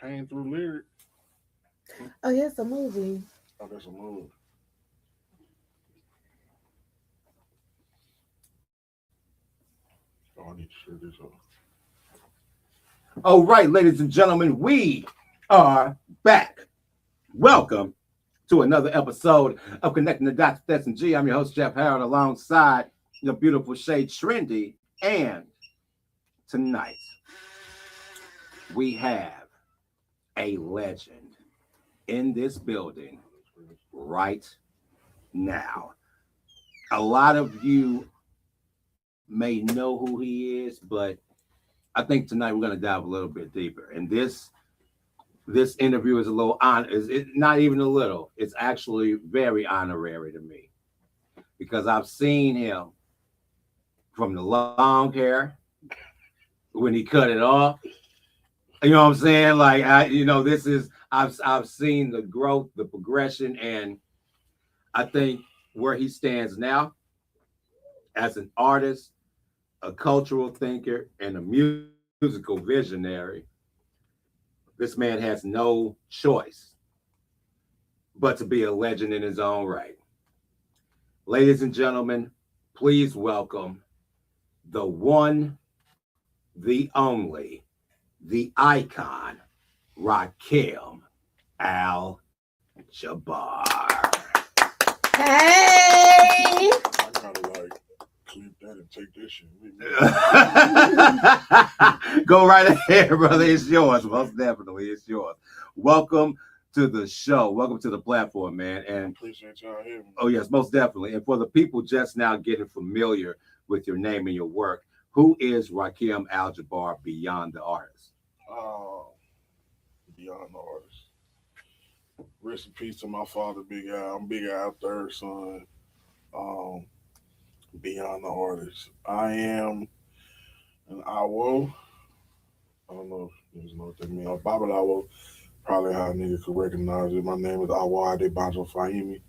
Pain Through Lyric. Oh, yes, a movie. Oh, that's a move. Oh, I need to share this up. All right, ladies and gentlemen, we are back. Welcome to another episode of Connecting the Dots with S&G. I'm your host, Jeff Harold, alongside the beautiful Shade Trendy. And tonight, we have a legend in this building right now. A lot of you may know who he is, but I think tonight we're going to dive a little bit deeper. And this interview is a little is it not even a little. It's actually very honorary to me because I've seen him from the long hair when he cut it off. You know what I'm saying? Like this is I've seen the growth, the progression, and I think where he stands now as an artist, a cultural thinker, and a musical visionary. This man has no choice but to be a legend in his own right. Ladies and gentlemen, please welcome the one, the only, the icon, Rakim Al Jabbaar. Hey! I gotta like clip that and take this shit with me. Go right ahead, brother. It's yours. Most definitely, it's yours. Welcome to the show. Welcome to the platform, man. And Appreciate y'all having me. oh yes, most definitely. And for the people just now getting familiar with your name and your work, who is Rakim Al Jabbaar beyond the artist? Beyond the artist. Rest in peace to my father, Big Al. I'm Big Al third son. Um, Beyond the artist. I am an Awo. I don't know if you know what that means. Baba Awo, probably how a nigga could recognize it. My name is Awo Ade Banjo Fahimi.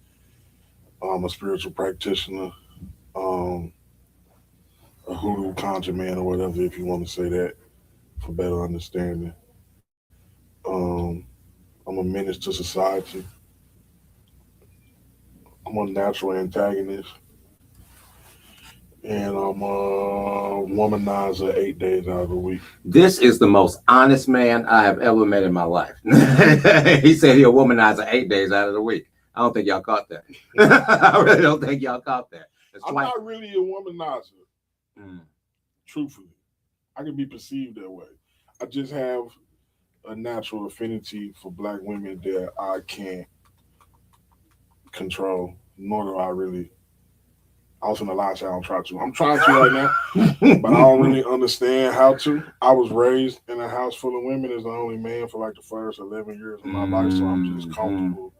I'm a spiritual practitioner, um, a hoodoo conjure man or whatever, if you want to say that, for better understanding. Um, I'm a menace to society. I'm a natural antagonist. And I'm a womanizer 8 days out of the week. This is the most honest man I have ever met in my life. He said he'll womanizer 8 days out of the week. I don't think y'all caught that. I really don't think y'all caught that. I'm not really a womanizer, Mm. truthfully. I can be perceived that way. I just have a natural affinity for black women that I can't control, nor do I really. I was gonna lie, say I don't try to. I'm trying to right now, but I don't really understand how to. I was raised in a house full of women as the only man for like the first 11 years of my life, so I'm just comfortable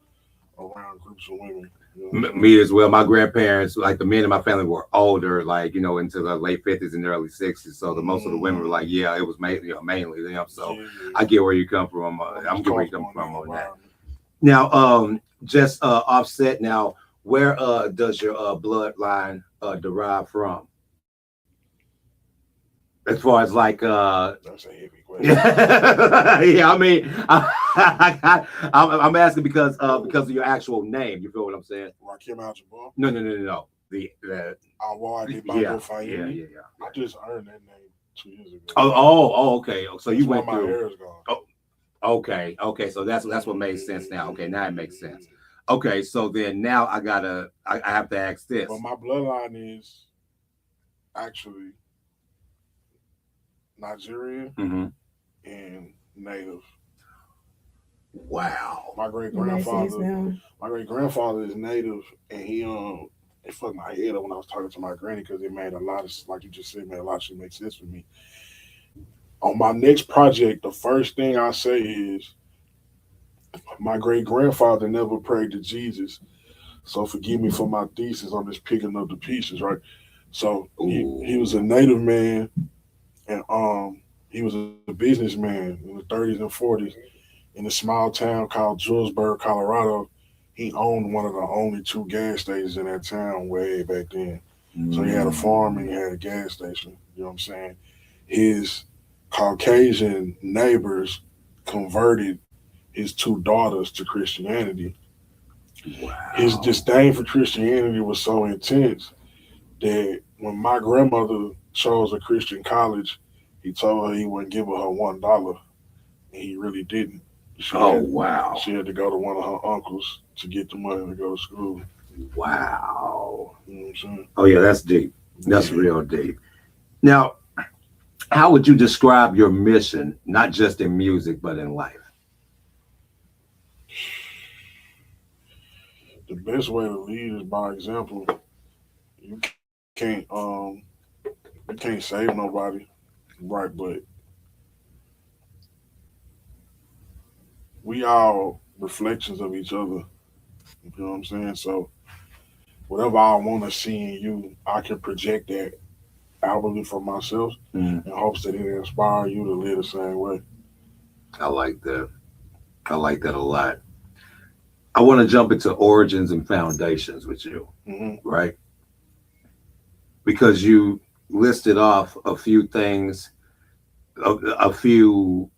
around groups of women. You know Me as well. My grandparents, like the men in my family, were older, like into the late 50s and early 60s. So the most of the women were like, yeah, it was mainly them. So Yeah. I get where you come from. I'm getting where you come from on that. environment. Now, just offset. Now, where does your bloodline derive from? As far as like, That's a heavy question. yeah, I mean, I'm asking because of your actual name. You feel what I'm saying? Rakim Al-Jabbar. No. The Awad yeah, Banjo yeah, Fahimi. yeah. I just earned that name 2 years ago. Okay. So you That's why went my through. hair is gone. Oh, okay. So that's what made sense now. Okay, now it makes sense. Okay, so then now I have to ask this. But my bloodline is actually Nigerian Mm-hmm. and native. Wow. My great That makes sense grandfather, now. my great grandfather is native, and it fucked my head up when I was talking to my granny because it made a lot of, like you just said, made a lot of shit make sense for me. On my next project, the first thing I say is my great grandfather never prayed to Jesus, so forgive me for my thesis. I'm just picking up the pieces, right? So he was a native man, and he was a businessman in the 30s and 40s in a small town called Julesburg, Colorado. He owned one of the only two gas stations in that town way back then. So he had a farm and he had a gas station. You know what I'm saying? His Caucasian neighbors converted his two daughters to Christianity. His Wow. disdain for Christianity was so intense that when my grandmother chose a Christian college, he told her he wouldn't give her $1, and he really didn't. She Oh, had wow. she had to go to one of her uncles to get the money to go to school. Wow. You know what I'm saying? Oh, yeah, that's deep. That's Yeah. real deep. Now, how would you describe your mission, not just in music, but in life? The best way to lead is by example. You can't you can't save nobody, right? But we all reflections of each other. You know what I'm saying? So whatever I want to see in you, I can project that outwardly for myself Mm, in hopes that it inspire you to live the same way. I like that. I like that a lot. I want to jump into origins and foundations with you, Hmm. right? Because you listed off a few things, a few,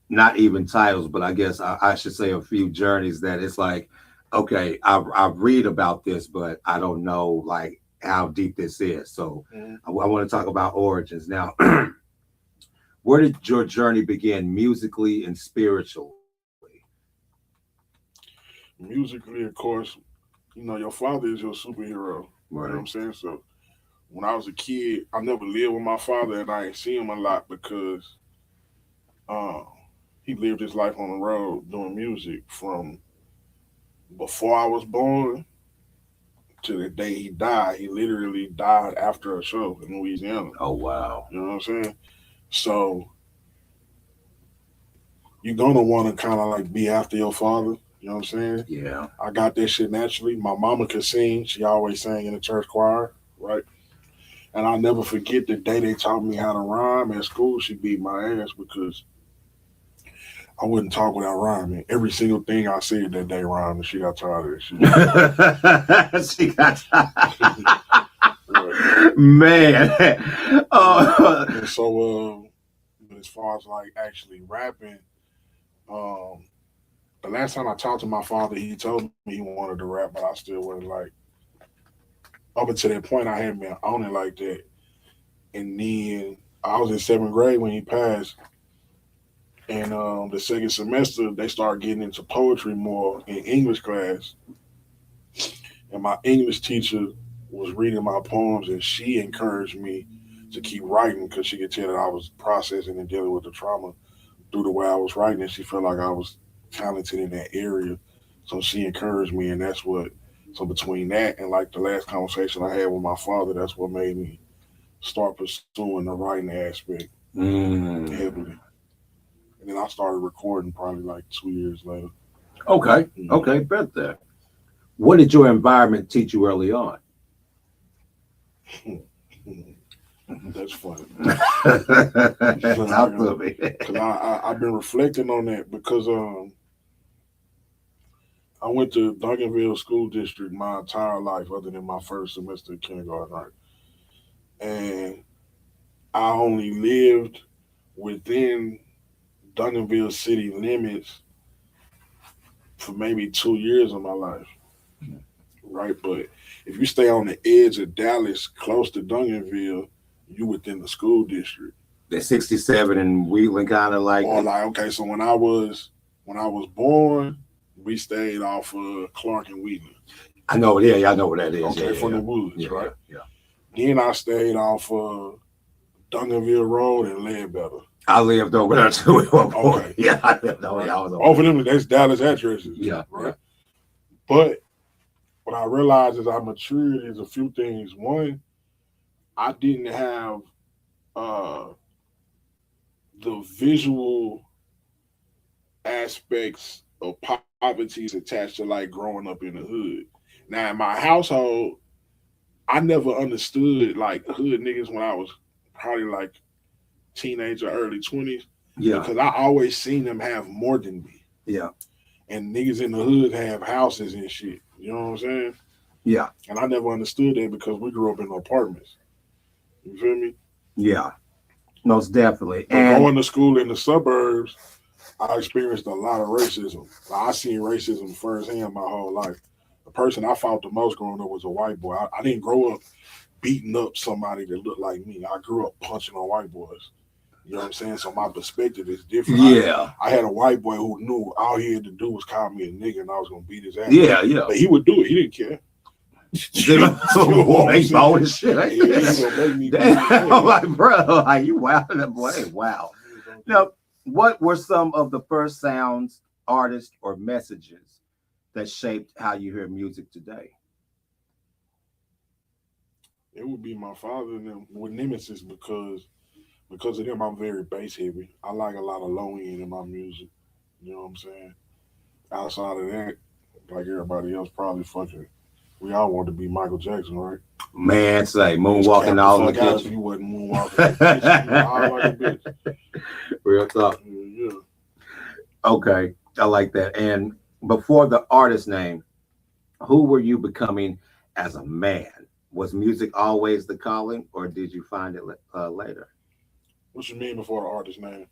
not even titles, but I guess I should say a few journeys that it's like, okay, I read about this, but I don't know like how deep this is. So Hmm. I want to talk about origins now. Where did your journey begin musically and spiritually? Musically, of course, your father is your superhero. You know what Right. I'm saying? So when I was a kid, I never lived with my father and I ain't see him a lot because uh, he lived his life on the road doing music from before I was born to the day he died. He literally died after a show in Louisiana. Oh, wow. You know what I'm saying? So you're gonna want to kind of like be after your father. You know what I'm saying? Yeah. I got that shit naturally. My mama could sing. She always sang in the church choir, right? And I'll never forget the day they taught me how to rhyme at school. She beat my ass because I wouldn't talk without rhyming. Every single thing I said that day rhymed, and she got tired of that shit. She got Right. man. Oh, And so, but as far as like actually rapping, um, the last time I talked to my father, he told me he wanted to rap, but I still wasn't like. Up until that point, I hadn't been on it like that. And then I was in seventh grade when he passed. And the second semester, they started getting into poetry more in English class. And my English teacher was reading my poems, and she encouraged me to keep writing because she could tell that I was processing and dealing with the trauma through the way I was writing. And she felt like I was talented in that area. So she encouraged me, and that's what. So between that and like the last conversation I had with my father, that's what made me start pursuing the writing aspect heavily. mm, And then I started recording probably like 2 years later. okay. Mm. Okay. Bet that. What did your environment teach you early on? That's funny. Talk to me. Because I've been reflecting on that because I went to Duncanville School District my entire life, other than my first semester of kindergarten, right? And I only lived within Duncanville city limits for maybe 2 years of my life, right? But if you stay on the edge of Dallas, close to Duncanville, you within the school district. The 67 and Wheatland kind of like, Or like, okay, so when I was born, we stayed off of Clark and Wheatland. I know, yeah, I know what that is. Okay, Yeah, from yeah, the woods, yeah, right? yeah. Then I stayed off of Duncanville Road and Ledbetter. I lived over there too at one point. Okay, Yeah, I lived over right. there. I was Both over of there. them, that's Dallas addresses, Yeah, yeah. right? But what I realized as I matured is a few things. One, I didn't have uh, the visual aspects of poverty attached to like growing up in the hood. Now in my household, I never understood like hood niggas when I was probably like teenager, early 20s, Yeah, because I always seen them have more than me. yeah, And niggas in the hood have houses and shit. You know what I'm saying? yeah, And I never understood that because we grew up in apartments. You feel me? yeah. Most definitely. But And going to school in the suburbs, I experienced a lot of racism. Like, I seen racism firsthand my whole life. The person I fought the most growing up was a white boy. I didn't grow up beating up somebody that looked like me. I grew up punching on white boys. You know what I'm saying? So my perspective is different. yeah, I had a white boy who knew all he had to do was call me a nigga and I was gonna beat his ass. yeah. But he would do it. He didn't care. They bold as shit. Yeah, he gonna make me Damn, I'm like, bro, like you wow, that boy, wow. Now, what were some of the first sounds, artists, or messages that shaped how you hear music today? It would be my father and them with Nemesis because of them I'm very bass heavy. I like a lot of low end in my music. You know what I'm saying? Outside of that, like everybody else probably fucking we all want to be Michael Jackson, right? Man, say Just moonwalking cap all the in the fuck out if kitchen. you wasn't moonwalking in the kitchen. You all like a bitch. Real talk. Yeah. Okay, I like that. And before the artist name, who were you becoming as a man? Was music always the calling, or did you find it later? What you mean before the artist name?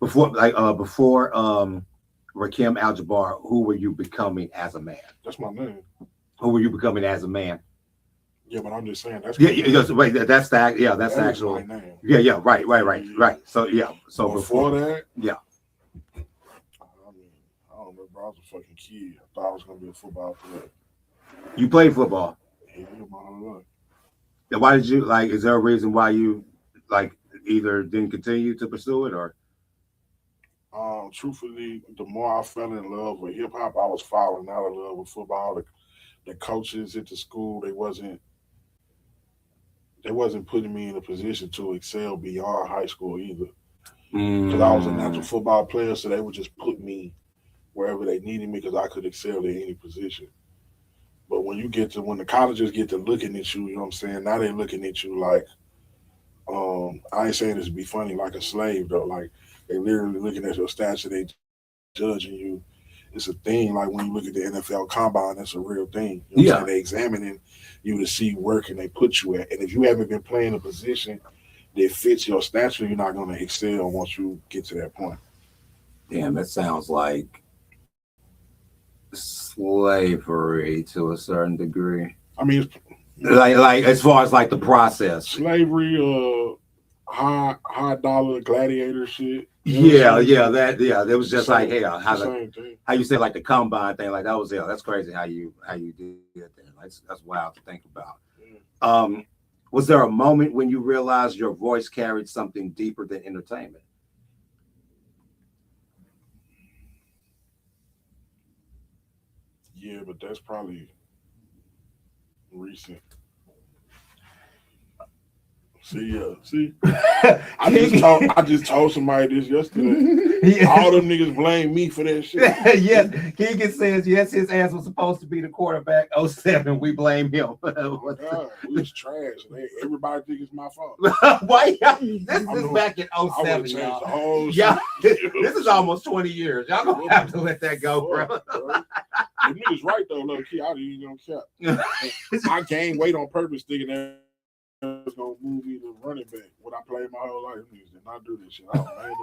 Before Rakim Al Jabbar, who were you becoming as a man? That's my name. Who were you becoming as a man? Yeah, but I'm just saying that's Yeah, my yeah, name. wait, that's the that's the That is actual. my name. Yeah, right. So yeah, so Before that, yeah, I mean, I don't know, bro. I was a fucking kid. I thought I was gonna be a football player. you played football. Yeah, my whole life. And why did you like? Is there a reason why you like either didn't continue to pursue it or? Truthfully, the more I fell in love with hip hop, I was falling out of love with football. The coaches at the school, they wasn't putting me in a position to excel beyond high school either. Because I was a natural football player, so they would just put me wherever they needed me because I could excel at any position. But when the colleges get to looking at you, you know what I'm saying? Now they're looking at you like, I ain't saying this to be funny, like a slave though. Like they literally looking at your stats and they judging you. It's a thing. Like when you look at the NFL combine, it's a real thing. You know what I'm Yeah. saying? They examining you to see where can they put you at. And if you haven't been playing a position that fits your stature, you're not gonna excel once you get to that point. Damn, that sounds like slavery to a certain degree. I mean, Like as far as like the process. slavery, high dollar gladiator shit. You know what Yeah, I'm saying? It was just like, hey, It's how the same thing. you say like the combine thing, like that was that's crazy how you did that. That's wild to think about. Yeah. Was there a moment when you realized your voice carried something deeper than entertainment? Yeah, but that's probably recent. See. I just told somebody this yesterday. All them niggas blame me for that shit. Yes, Keegan says yes. His ass was supposed to be the quarterback. 07, we blame him. Oh God, we was trash. Everybody think it's my fault. Why? This is back in I would 07, have changed y'all. the whole Yeah, shit. this is almost 20 years. Y'all gonna have to let that go, bro. The niggas right though, low key. I didn't even care. I gained weight on purpose, thinking that I was gonna move me to running back. What I played my whole life, niggas did not do this shit. I don't man to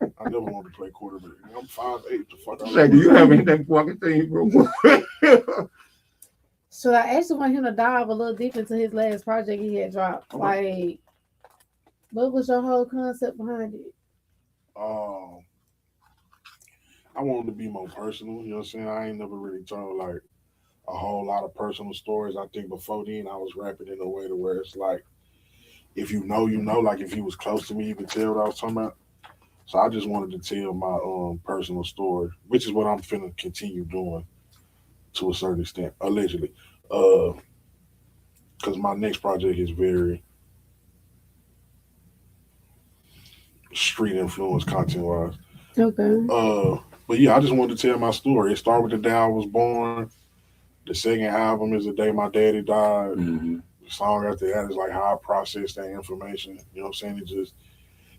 this. I never wanted to play quarterback. I'm 5'8". The fuck. Do you have anything fucking thing, bro? So I actually want him to dive a little deep into his last project he had dropped. Like, what was your whole concept behind it? I wanted to be more personal. You know what I'm saying? I ain't never really told like a whole lot of personal stories. I think before then I was rapping in a way to where it's like, if you know, you know. Like if he was close to me, you could tell what I was talking about. So I just wanted to tell my personal story, which is what I'm finna continue doing to a certain extent, allegedly. Because my next project is very street influence content wise. Okay. But yeah, I just wanted to tell my story. It started with the day I was born. The second album is the day my daddy died. Mm-hmm. The song after that is like how I process that information. You know what I'm saying? It just,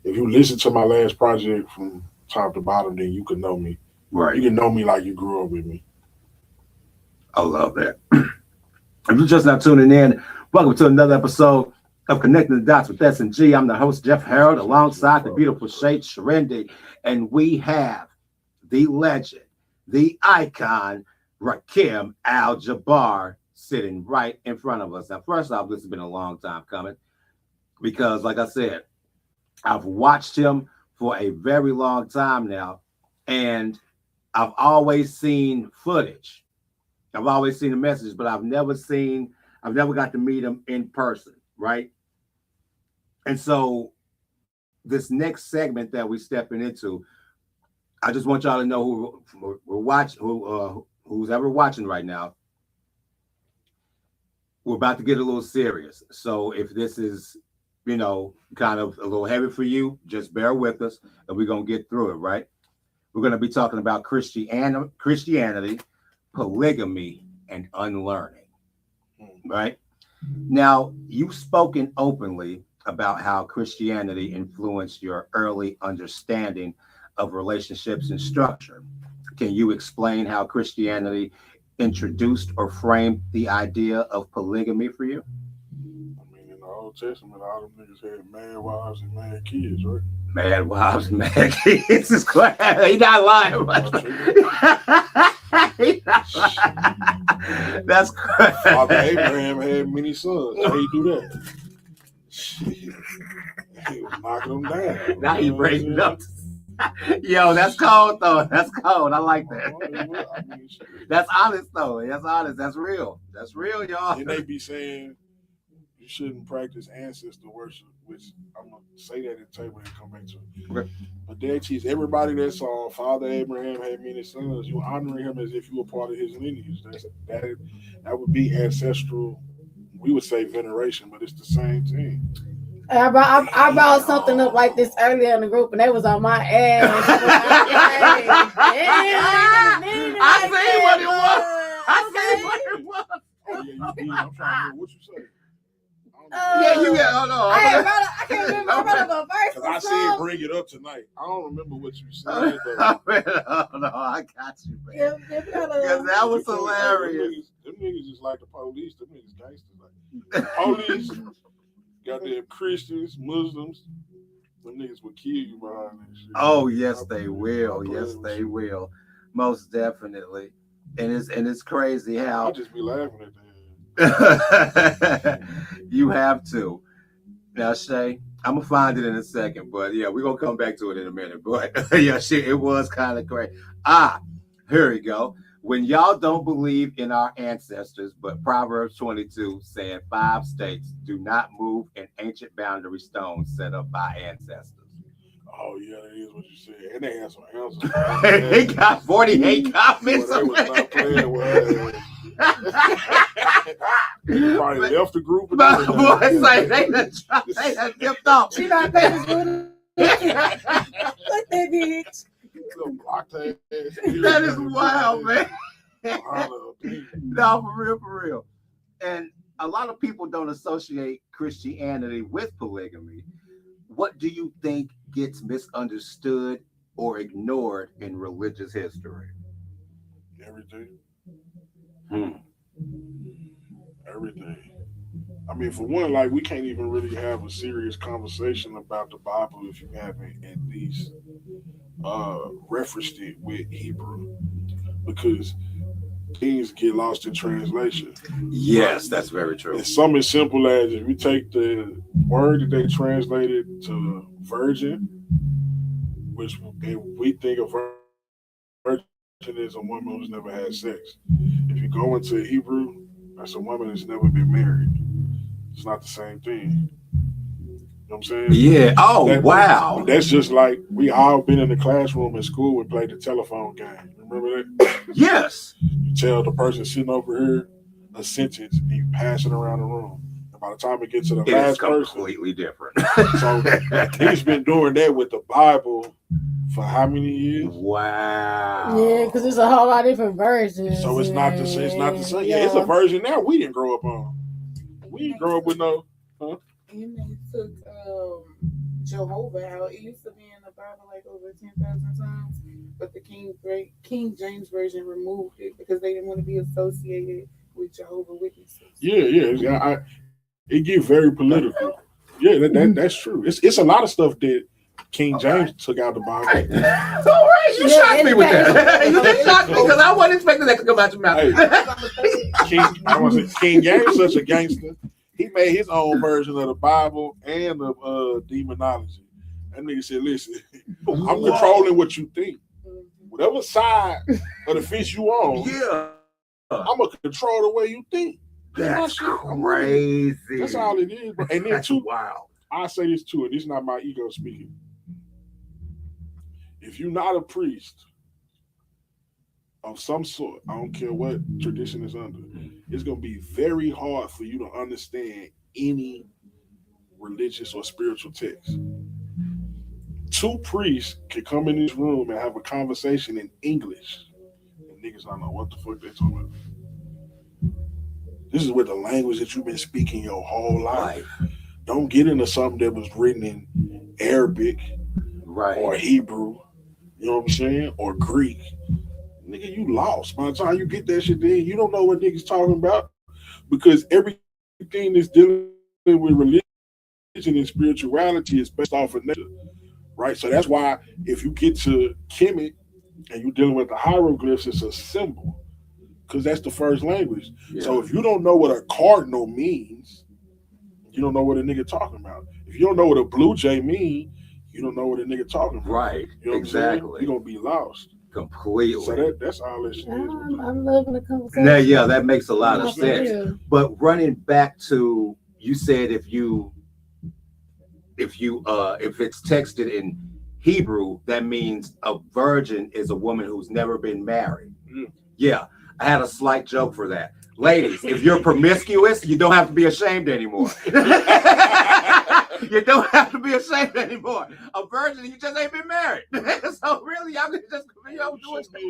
if you listen to my last project from top to bottom, then you can know me. Right. You can know me like you grew up with me. I love that. If you're just now tuning in, welcome to another episode of Connecting the Dots with S&G. I'm the host, Jeff Harold, alongside the beautiful Shade Sharendi, and we have the legend, the icon, Rakim Al-Jabbar, sitting right in front of us. Now, first off, this has been a long time coming because, like I said, I've watched him for a very long time now, and I've always seen footage. I've always seen the messages, but I've never got to meet him in person, right? And so this next segment that we're stepping into, I just want y'all to know who we're watching, who's ever watching right now. We're about to get a little serious. So if this is, kind of a little heavy for you, just bear with us, and we're gonna get through it, right? We're gonna be talking about Christianity, polygamy, and unlearning, right? Now, you've spoken openly about how Christianity influenced your early understanding of relationships and structure. Can you explain how Christianity introduced or framed the idea of polygamy for you? I mean, in the Old Testament, all them niggas had mad wives and mad kids, right? Mad wives, mad kids is crazy. He not lying. He not lying. That's crazy. Father Abraham had many sons. How you do that? Shit. He was knocking them down. Now he bringing it up. Yo, that's cold though. That's cold. I like that. I mean, That's honest though. That's honest. That's real. That's real, y'all. and they be saying you shouldn't practice ancestor worship, which I'm gonna say that in table and come back to it. Okay. But they teach everybody that saw Father Abraham had many sons. You honoring him as if you were part of his lineage. That would be ancestral. We would say veneration, but it's the same thing. I brought something up like this earlier in the group, and they was on my ass. I see what it was. I see what it was. Oh, yeah, you did. I'm trying to remember what you said. Yeah, you got. Hold on. I can't remember. I brought up a verse. Because I said bring it up tonight. I don't remember what you said. Though. No, I got you, man. Because that was hilarious. Them niggas just like the police. Them niggas gangsters. Like police, goddamn Christians, Muslims. Them niggas will kill you behind that shit. Oh yes, they will. Yes, they will. Most definitely. And it's crazy how I'll just be laughing at that. you have to. Now, Shay, I'm gonna find it in a second, but yeah, we're gonna come back to it in a minute. But yeah, shit, it was kind of crazy. Here we go. When y'all don't believe in our ancestors, but Proverbs 22 saying 5 states do not move an ancient boundary stone set up by ancestors. Oh yeah, that is what you said. And they had some answers. They got 48 comments. Well, they was not playing with her. Probably left the group. Boy, say they done dipped off. She not famous with it. Look that bitch. That is wild, man. No, for real. And a lot of people don't associate Christianity with polygamy. What do you think gets misunderstood or ignored in religious history? Everything. Everything. I mean, for one, like we can't even really have a serious conversation about the Bible if you haven't at least referenced it with Hebrew, because things get lost in translation. Yes, that's very true. It's something as simple as if you take the word that they translated to virgin, which we think of virgin as a woman who's never had sex. If you go into Hebrew, that's a woman that's never been married. It's not the same thing. You know what I'm saying? Yeah. Oh, wow. That's just like we all been in the classroom in school and played the telephone game. Remember that? Yes. You tell the person sitting over here a sentence and you pass it around the room. And by the time it gets to the last person, it's completely different. So he's been doing that with the Bible for how many years? Wow. Yeah, because there's a whole lot of different versions. So it's not the same. It's not the same. Yeah, it's a version now we didn't grow up on. We didn't grow up with no. Huh? And they took Jehovah out. It used to be in the Bible like over 10,000 times, but the King James version removed it because they didn't want to be associated with Jehovah Witnesses. Yeah. It get very political. Yeah, that's true. It's a lot of stuff that King James took out the Bible. All right, you shocked me with that. You just shocked me because I wasn't expecting that to come out your mouth. Hey, King James such a gangster. He made his own version of the Bible and of demonology. That nigga said, "Listen, I'm controlling what you think. Whatever side of the fence you on, Yeah, I'm gonna control the way you think." that's crazy. That's all it is. And then That's too, wild. I say this too, and this is not my ego speaking. If you're not a priest of some sort, I don't care what tradition is under, it's gonna be very hard for you to understand any religious or spiritual text. Two priests can come in this room and have a conversation in English, and niggas don't know what the fuck they talking about. This is with the language that you've been speaking your whole life. Don't get into something that was written in Arabic or Hebrew, you know what I'm saying, or Greek. Nigga, you lost. By the time you get that shit in, you don't know what niggas talking about because everything that's dealing with religion and spirituality is based off of nature, right? So that's why if you get to Kemet and you're dealing with the hieroglyphs, it's a symbol because that's the first language. Yeah. So if you don't know what a cardinal means, you don't know what a nigga talking about. If you don't know what a blue jay mean, you don't know what a nigga talking about. Right. You know exactly. You're gonna be lost. Completely. So that's all this shit is. I'm loving the conversation. Now, yeah, that makes a lot of sense. Real. But running back to you said if it's texted in Hebrew, that means a virgin is a woman who's never been married. Yeah. I had a slight joke for that. Ladies, if you're promiscuous, you don't have to be ashamed anymore. You don't have to be ashamed anymore. A virgin, you just ain't been married. So really, y'all can just doing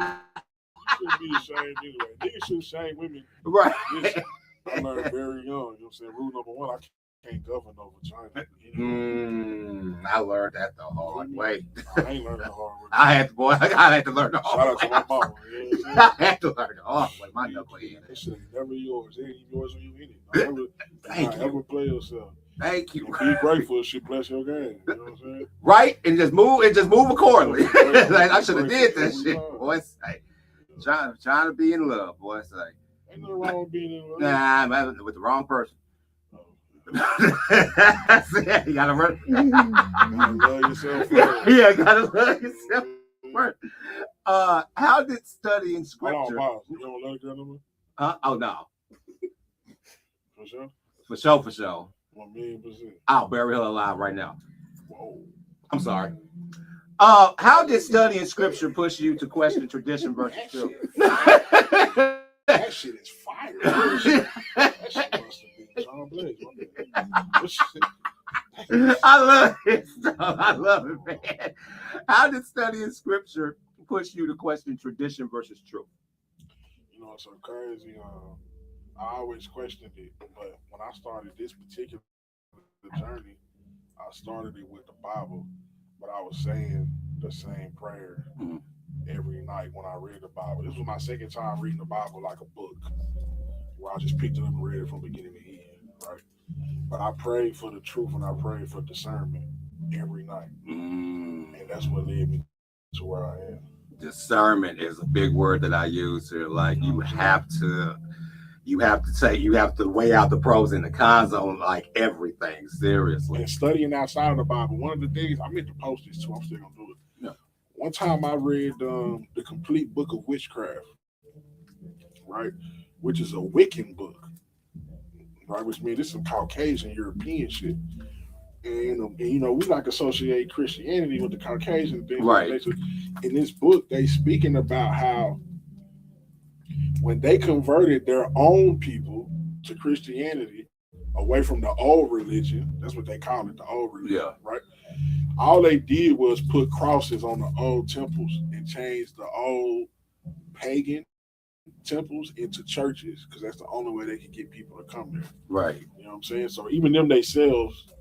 that. You shouldn't be ashamed anyway. Niggas should shame women. Right. I learned very young. You know what I'm saying? Rule number one, I can't govern no vagina. I learned that the hard way. I ain't learned the hard way. I had to learn the hard way. Shout out to my mama. You know I had to learn the hard way. My knucklehead. That shit ain't never yours. It ain't yours when you in it. Don't ever play yourself. Thank you. And be grateful she bless your game. You know what I'm saying? Right? And just move accordingly. Like, I should have did that shit. Boy, say. Trying to be in love, boy. Say. Ain't nothing wrong with being in love. Nah, I'm with the wrong person. You gotta run. Love yourself first. Yeah, gotta love yourself first. How did studying scripture? Hold on, pause. You don't love the girl no more? Oh no. For sure? For sure. 1,000,000%. I'll bury her alive right now. Whoa. I'm sorry. How did studying scripture push you to question tradition versus truth? That shit is fire. That shit must have been John Blaze. I love it. I love it, man. How did studying scripture push you to question tradition versus truth? You know, it's so crazy. I always questioned it, but when I started this particular journey, I started it with the Bible, but I was saying the same prayer every night when I read the Bible. This was my second time reading the Bible like a book, where I just picked it up and read it from beginning to end, right? But I prayed for the truth and I prayed for discernment every night, and that's what led me to where I am. Discernment is a big word that I use here. Like you have to weigh out the pros and the cons on like everything, seriously. And studying outside of the Bible, one of the things, I meant to post this too, I'm still gonna do it. Yeah. One time I read the complete book of witchcraft, right? Which is a Wiccan book, right? Which means this is some Caucasian European shit. And we like associate Christianity with the Caucasian things. Right. In this book, they speaking about how when they converted their own people to Christianity away from the old religion, that's what they call it, the old religion, right? All they did was put crosses on the old temples and change the old pagan temples into churches because that's the only way they could get people to come there. Right. You know what I'm saying? So even them themselves,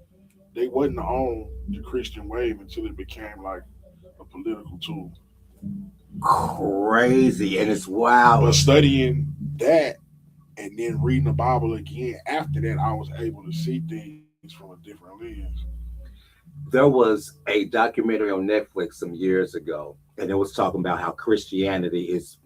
they wasn't on the Christian wave until it became like a political tool. Crazy, and it's wild. But studying that And then reading the Bible again after that, I was able to see things from a different lens. There was a documentary on Netflix some years ago, and it was talking about how Christianity is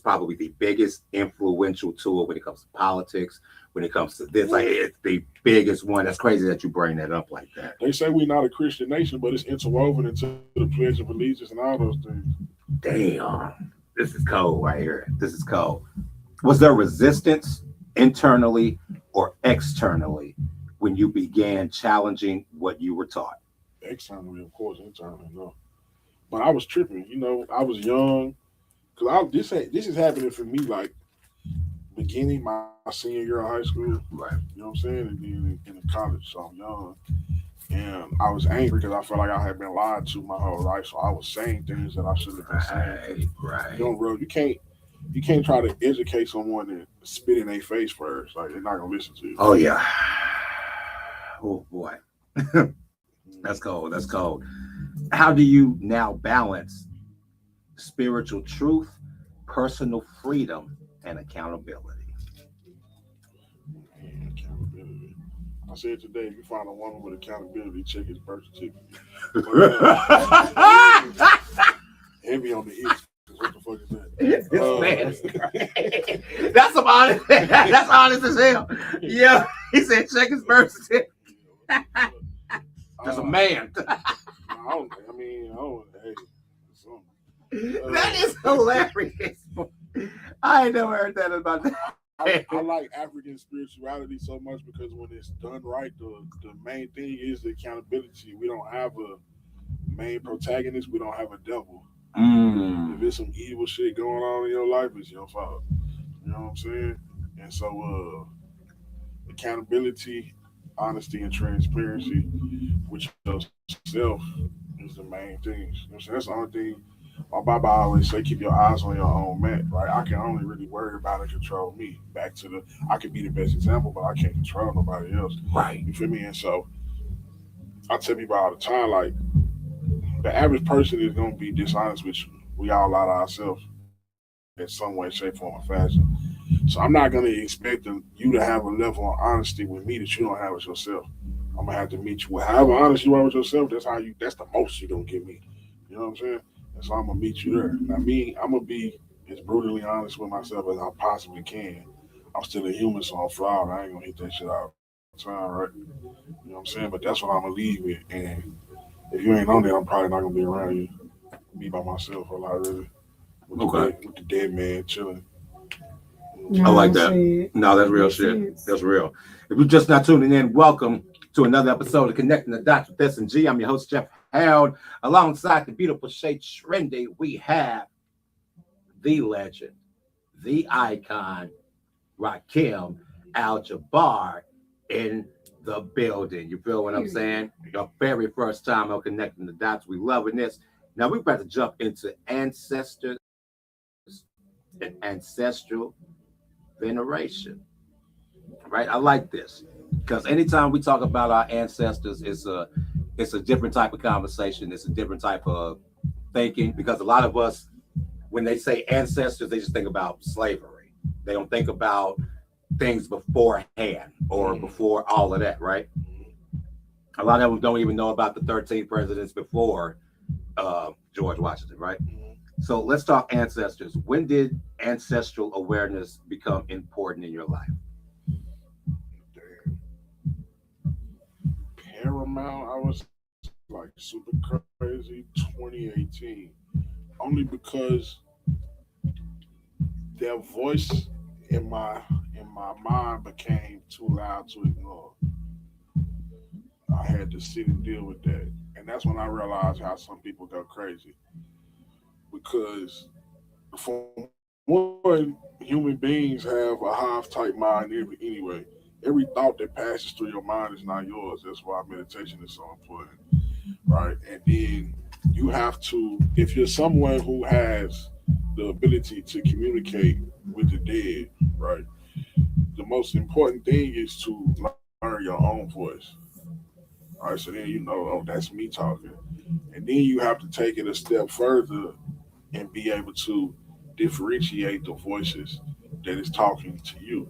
probably the biggest influential tool when it comes to politics, when it comes to this. Like it's the biggest one. That's crazy that you bring that up like that. They say we're not a Christian nation, but it's interwoven into the Pledge of Allegiance and all those things. Damn, this is cold right here. This is cold. Was there resistance internally or externally when you began challenging what you were taught? Externally, of course, internally, no. But I was tripping. I was young. Cause this is happening for me like beginning my senior year of high school. Right. You know what I'm saying? And then in college, so I'm young. And I was angry because I felt like I had been lied to my whole life. So I was saying things that I shouldn't have been saying. Right. You can't try to educate someone and spit in their face first. Like they're not gonna listen to you. Oh yeah. Oh boy. That's cold. That's cold. How do you now balance spiritual truth, personal freedom, and accountability? Man, accountability. I said today, if you find a woman with accountability, check his birth certificate. Heavy on the itch. What the fuck is that? This man. That's some honest. That's honest as hell. Yeah, he said check his birth certificate. Just a man. Hey, That is hilarious. I ain't never heard that about that. I like African spirituality so much because when it's done right, the main thing is the accountability. We don't have a main protagonist. We don't have a devil. If there's some evil shit going on in your life, it's your fault. You know what I'm saying? And so, accountability, honesty, and transparency with yourself is the main things. You know what I'm saying? That's the only thing. My Baba always say, keep your eyes on your own mat, right? I can only really worry about and control me. I can be the best example, but I can't control nobody else. Right. You feel me? And so, I tell people all the time, like, the average person is going to be dishonest with you. We all lie to ourselves in some way, shape, form, or fashion. So I'm not going to expect you to have a level of honesty with me that you don't have with yourself. I'm going to have to meet you. Well, however honest you are with yourself, that's the most you're going to give me. You know what I'm saying? And so I'm going to meet you there. Now, I'm going to be as brutally honest with myself as I possibly can. I'm still a human, so I'm flawed. I ain't going to hit that shit all the time, right? You know what I'm saying? But that's what I'm going to leave with. And if you ain't on there, I'm probably not gonna be around you. Be by myself a lot, really. With the dead man chilling. I like that. No, that's real shit. That's real. If you're just not tuning in, welcome to another episode of Connecting the Dots with S&G. I'm your host, Jeff Harold. Alongside the beautiful Shay Trendy, we have the legend, the icon, Rakim Jabbaar in the building. You feel what I'm saying? Your very first time on Connecting the Dots. We loving this. Now we're about to jump into ancestors and ancestral veneration. Right? I like this because anytime we talk about our ancestors, it's a different type of conversation. It's a different type of thinking because a lot of us, when they say ancestors, they just think about slavery. They don't think about things beforehand or before all of that, right? A lot of them don't even know about the 13 presidents before George Washington, right? So let's talk ancestors. When did ancestral awareness become important in your life? Damn. Paramount, I was like super crazy 2018. Only because their voice in my mind became too loud to ignore. I had to sit and deal with that. And that's when I realized how some people go crazy. Because for one, human beings have a hive type mind anyway. Every thought that passes through your mind is not yours. That's why meditation is so important. Right? And then you have to, if you're someone who has the ability to communicate with the dead, right? The most important thing is to learn your own voice. All right, so then you know, oh, that's me talking. And then you have to take it a step further and be able to differentiate the voices that is talking to you.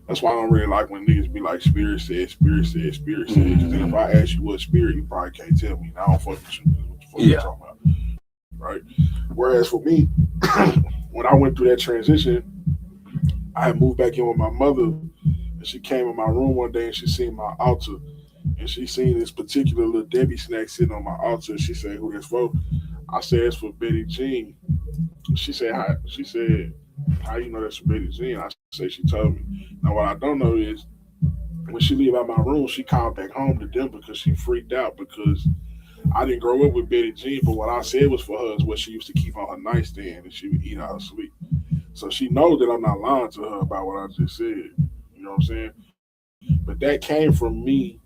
That's why I don't really like when niggas be like spirit said, spirit said, spirit said. Because then if I ask you what spirit, you probably can't tell me. And I don't fuck with you. What the fuck you Yeah. talking about? Right? Whereas for me, when I went through that transition, I had moved back in with my mother, and she came in my room one day and she seen my altar, and she seen this particular little Debbie snack sitting on my altar. And she said, "Who that's for?" I said, "It's for Betty Jean." She said, "How?" She said, "How you know that's for Betty Jean?" I said, "She told me." Now what I don't know is when she leave out my room, she called back home to them because she freaked out because I didn't grow up with Betty Jean, but what I said was for her is what she used to keep on her nightstand and she would eat out her sleep. So she knows that I'm not lying to her about what I just said. You know what I'm saying? But that came from me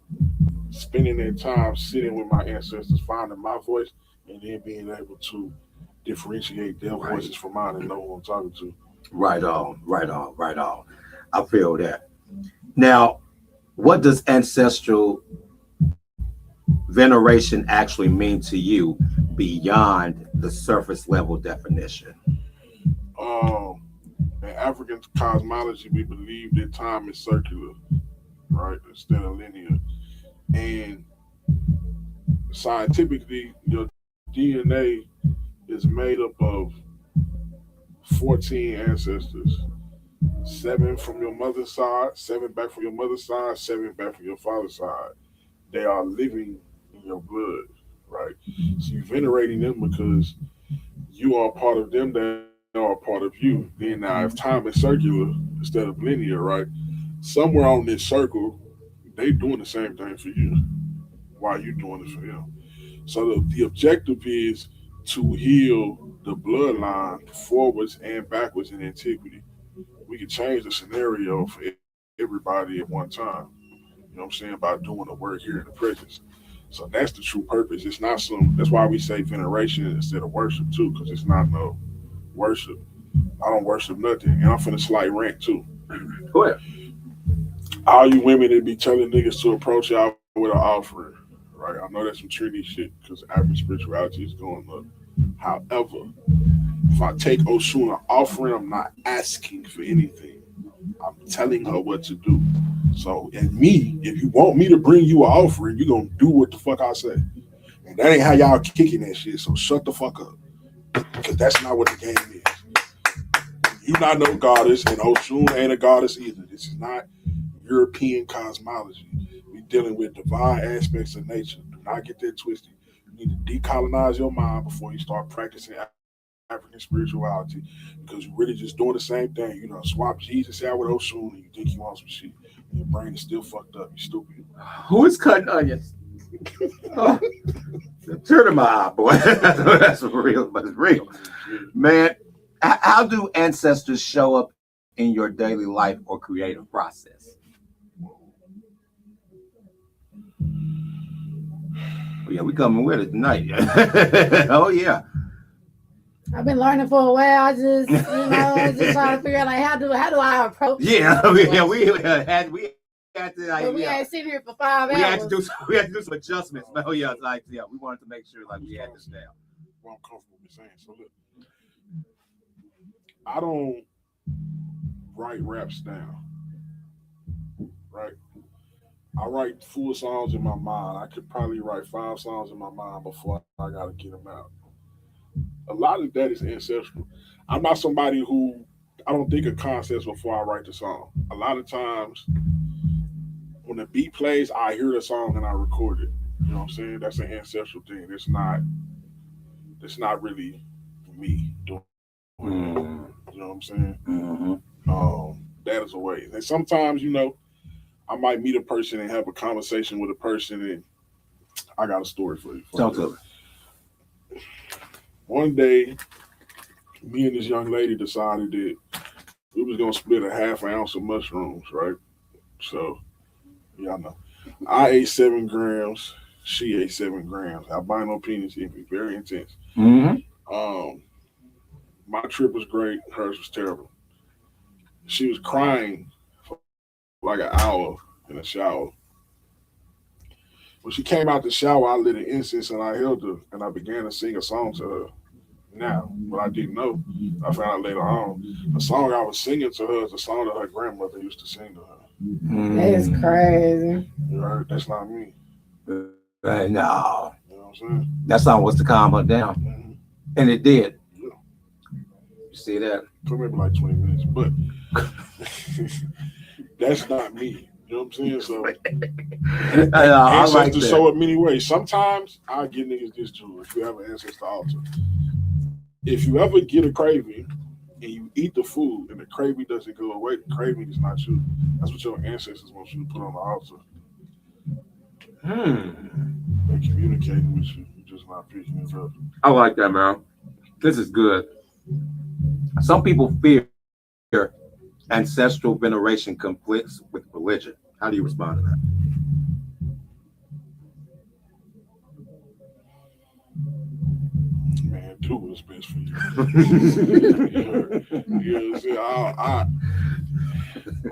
spending that time sitting with my ancestors, finding my voice, and then being able to differentiate their Right. voices from mine and know who I'm talking to. Right on, right on, right on. I feel that. Now, what does ancestral veneration actually mean to you beyond the surface level definition? Um, in African cosmology, we believe that time is circular, right, instead of linear. And scientifically, your DNA is made up of 14 ancestors. Seven from your mother's side, seven back from your mother's side, seven back from your father's side. They are living in your blood, right? So you're venerating them because you are part of them that are part of you. Then now, if time is circular instead of linear, right? Somewhere on this circle, they doing the same thing for you while you doing it for them. So the objective is to heal the bloodline forwards and backwards in antiquity. We can change the scenario for everybody at one time. You know what I'm saying? By doing the work here in the presence. So that's the true purpose. It's not some. That's why we say veneration instead of worship too, because it's not no worship. I don't worship nothing, and I'm finna slight rant too. Go ahead. All you women that be telling niggas to approach y'all with an offering, right? I know that's some trendy shit because African spirituality is going up. However, if I take Oshun an offering, I'm not asking for anything. I'm telling her what to do. So, and me, if you want me to bring you an offering, you're gonna do what the fuck I say. And that ain't how y'all kicking that shit. So shut the fuck up. Because that's not what the game is. You not no goddess, and Oshun ain't a goddess either. This is not European cosmology. We dealing with divine aspects of nature. Do not get that twisted. You need to decolonize your mind before you start practicing African spirituality because you're really just doing the same thing. You know, swap Jesus out with Oshun and you think you want some shit. And your brain is still fucked up. You stupid. Who is cutting onions? Oh, the tear to my eye, boy. That's real, but it's real. Man, how do ancestors show up in your daily life or creative process? Oh, yeah, we coming with it tonight. Oh, yeah. I've been learning for a while. I just, just trying to figure out like how do I approach Yeah, this yeah, we had to, like, but we yeah. ain't sitting here for 5 We had hours. to do some adjustments. But oh yeah, like yeah, we wanted to make sure like we had this down. What I'm comfortable with saying. So look, I don't write raps down, right? I write full songs in my mind. I could probably write 5 songs in my mind before I gotta get them out. A lot of that is ancestral. I'm not somebody who I don't think of concepts before I write the song. A lot of times when the beat plays, I hear the song and I record it. You know what I'm saying? That's an ancestral thing. It's not really me doing that. You know what I'm saying? Mm-hmm. That is a way. And sometimes, I might meet a person and have a conversation with a person, and I got a story for you. Talk to me. One day, me and this young lady decided that we was gonna split a half an ounce of mushrooms, right? So, y'all know, I ate 7 grams. She ate 7 grams. Albino penis envy, very intense. Mm-hmm. My trip was great. Hers was terrible. She was crying for like an hour in the shower. When she came out the shower, I lit an incense and I held her and I began to sing a song to her. now. But I didn't know. I found out later on. The song I was singing to her is a song that her grandmother used to sing to her. That's crazy. You heard? That's not me. No, You know what I'm saying? that song was to calm her down, Mm-hmm. and it did. Yeah. You see that? Took maybe like 20 minutes, but that's not me. You know what I'm saying? So I like ancestors that. show up many ways. Sometimes I give niggas this too. If you have an ancestor altar, if you ever get a craving and you eat the food and the craving doesn't go away, the craving is not you. That's what your ancestors want you to put on the altar. They're communicating with you. You're just not picking it up. I like that, man. This is good. Some people fear ancestral veneration conflicts with religion. How do you respond to that? Man, do what's best for you. You know what I'm saying? I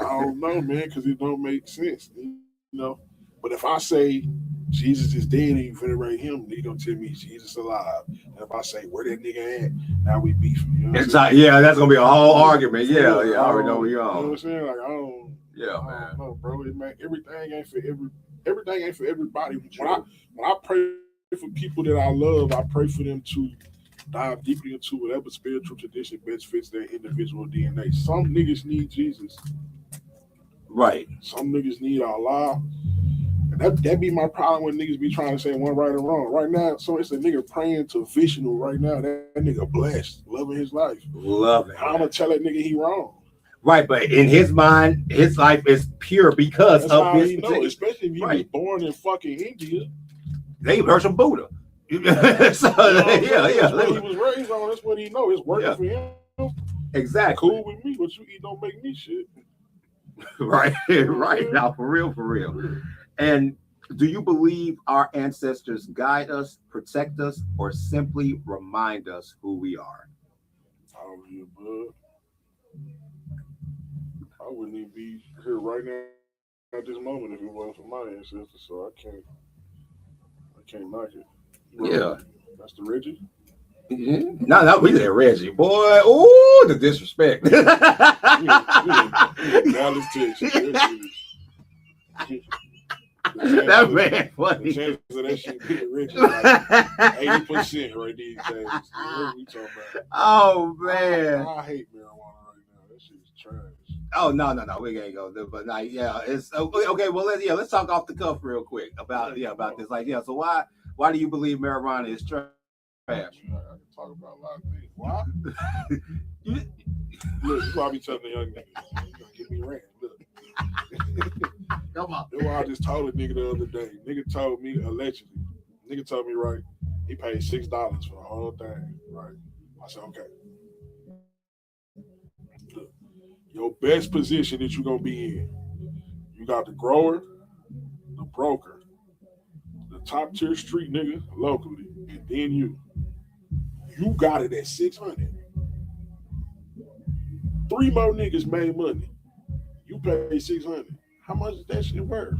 don't know, man, because it don't make sense. You know? But if I say Jesus is dead and you venerate him, then you gonna tell me Jesus alive. And if I say where that nigga at, now we beefing. You know what I'm saying? Yeah, that's gonna be a whole argument. Yeah, I already know where you're You know what on. I'm saying? Like I don't. Yeah, I man. don't know, bro. Everything ain't for everybody. When I pray for people that I love, I pray for them to dive deeply into whatever spiritual tradition best fits their individual DNA. Some niggas need Jesus. Right. Some niggas need Allah. And that be my problem when niggas be trying to say one right or wrong. Right now, so it's a nigga praying to Vishnu right now. That nigga blessed, loving his life. Love it. I'm gonna tell that nigga he wrong. Right, but in his mind, his life is pure because That's of how this. he know, especially if he was born in fucking India. They worship Buddha. So, You know what I'm saying? yeah. That's what he was raised on. That's what he know. It's working for him. Exactly. Cool with me. What you eat don't make me shit. Right. Now, for real. And do you believe our ancestors guide us, protect us, or simply remind us who we are? All of you, bud. I wouldn't even be here right now at this moment if it wasn't for my ancestors. So I can't knock it. Yeah. That's the Reggie. No, we said Reggie, boy. Ooh, the disrespect. Dallas, Texas. That man funny. The chances of that shit being Reggie like 80% right these days. What are we talking about? Oh man. I hate marijuana right now. That shit's trash. Oh no, we ain't gonna do it. But like, yeah, it's okay. Well, let's talk off the cuff real quick about this. Like, so why do you believe marijuana is trash? I can talk about a lot of things. Why? Look, you probably telling the young niggas, you gonna get me rant. Look. Come on. That's why I just told a nigga the other day. Nigga told me allegedly. Nigga told me right. He paid $6 for the whole thing. Right. I said, okay. Look, your best position that you're gonna be in. You got the grower, the broker, the top tier street nigga locally, and then you. You got it at 600. 3 more niggas made money. You paid 600. How much is that shit worth?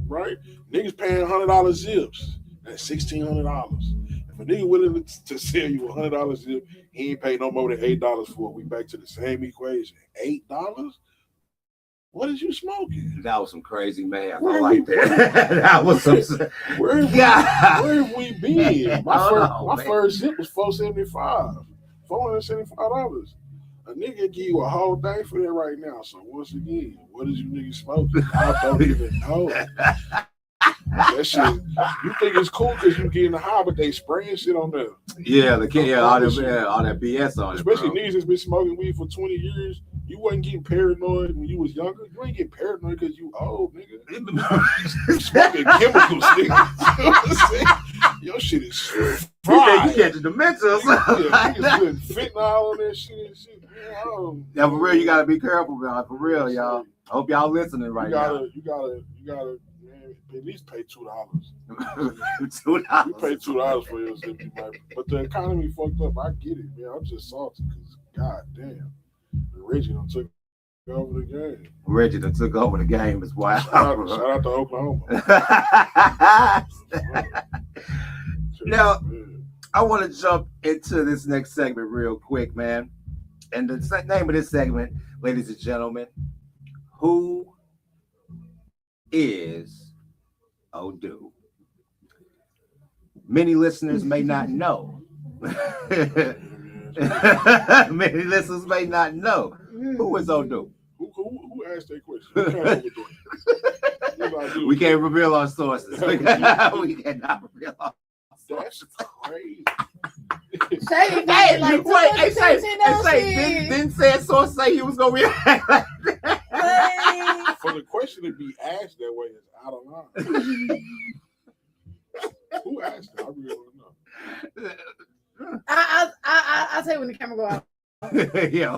Right? Niggas paying $100 zips. That's $1,600. If a nigga willing to sell you $100 zip, he ain't pay no more than $8 for it. We back to the same equation. $8? What is you smoking? That was some crazy math. Where I like that. That was some. Where have we been? My first zip was $475. $475. A nigga give you a whole thing for that right now. So once again, what is you niggas smoking? I don't even know. That shit, you think it's cool because you getting high, but they spraying shit on there. Yeah, all that BS on it. Especially niggas that's been smoking weed for 20 years. You wasn't getting paranoid when you was younger. You ain't getting paranoid because you old, nigga. You smoking chemicals, nigga. You know what I'm saying? Your shit is fried. You get the dementia. Niggas putting fentanyl on that shit and shit. Man, yeah, for real, you gotta be careful, man. For real, y'all. I hope y'all listening right now. You gotta, man, at least pay $2. $2. You pay $2 for your zip, but the economy fucked up. I get it, man. I'm just salty because, goddamn, Reggie done took over the game. Reggie done took over the game as well. Shout out to Oklahoma. Now, Man. I want to jump into this next segment real quick, man. And the name of this segment, ladies and gentlemen, who is Odu? Many listeners may not know. Many listeners may not know. Who is Odu? Who asked that question? Who came up with that? We can't reveal our sources. We cannot reveal our That's crazy. Shady Hey, like wait, hey, say, shit. didn't say source say he was gonna react like that. For the question to be asked that way is out of line. Who asked it? I really want to know. I'll tell you when the camera go out. Yeah.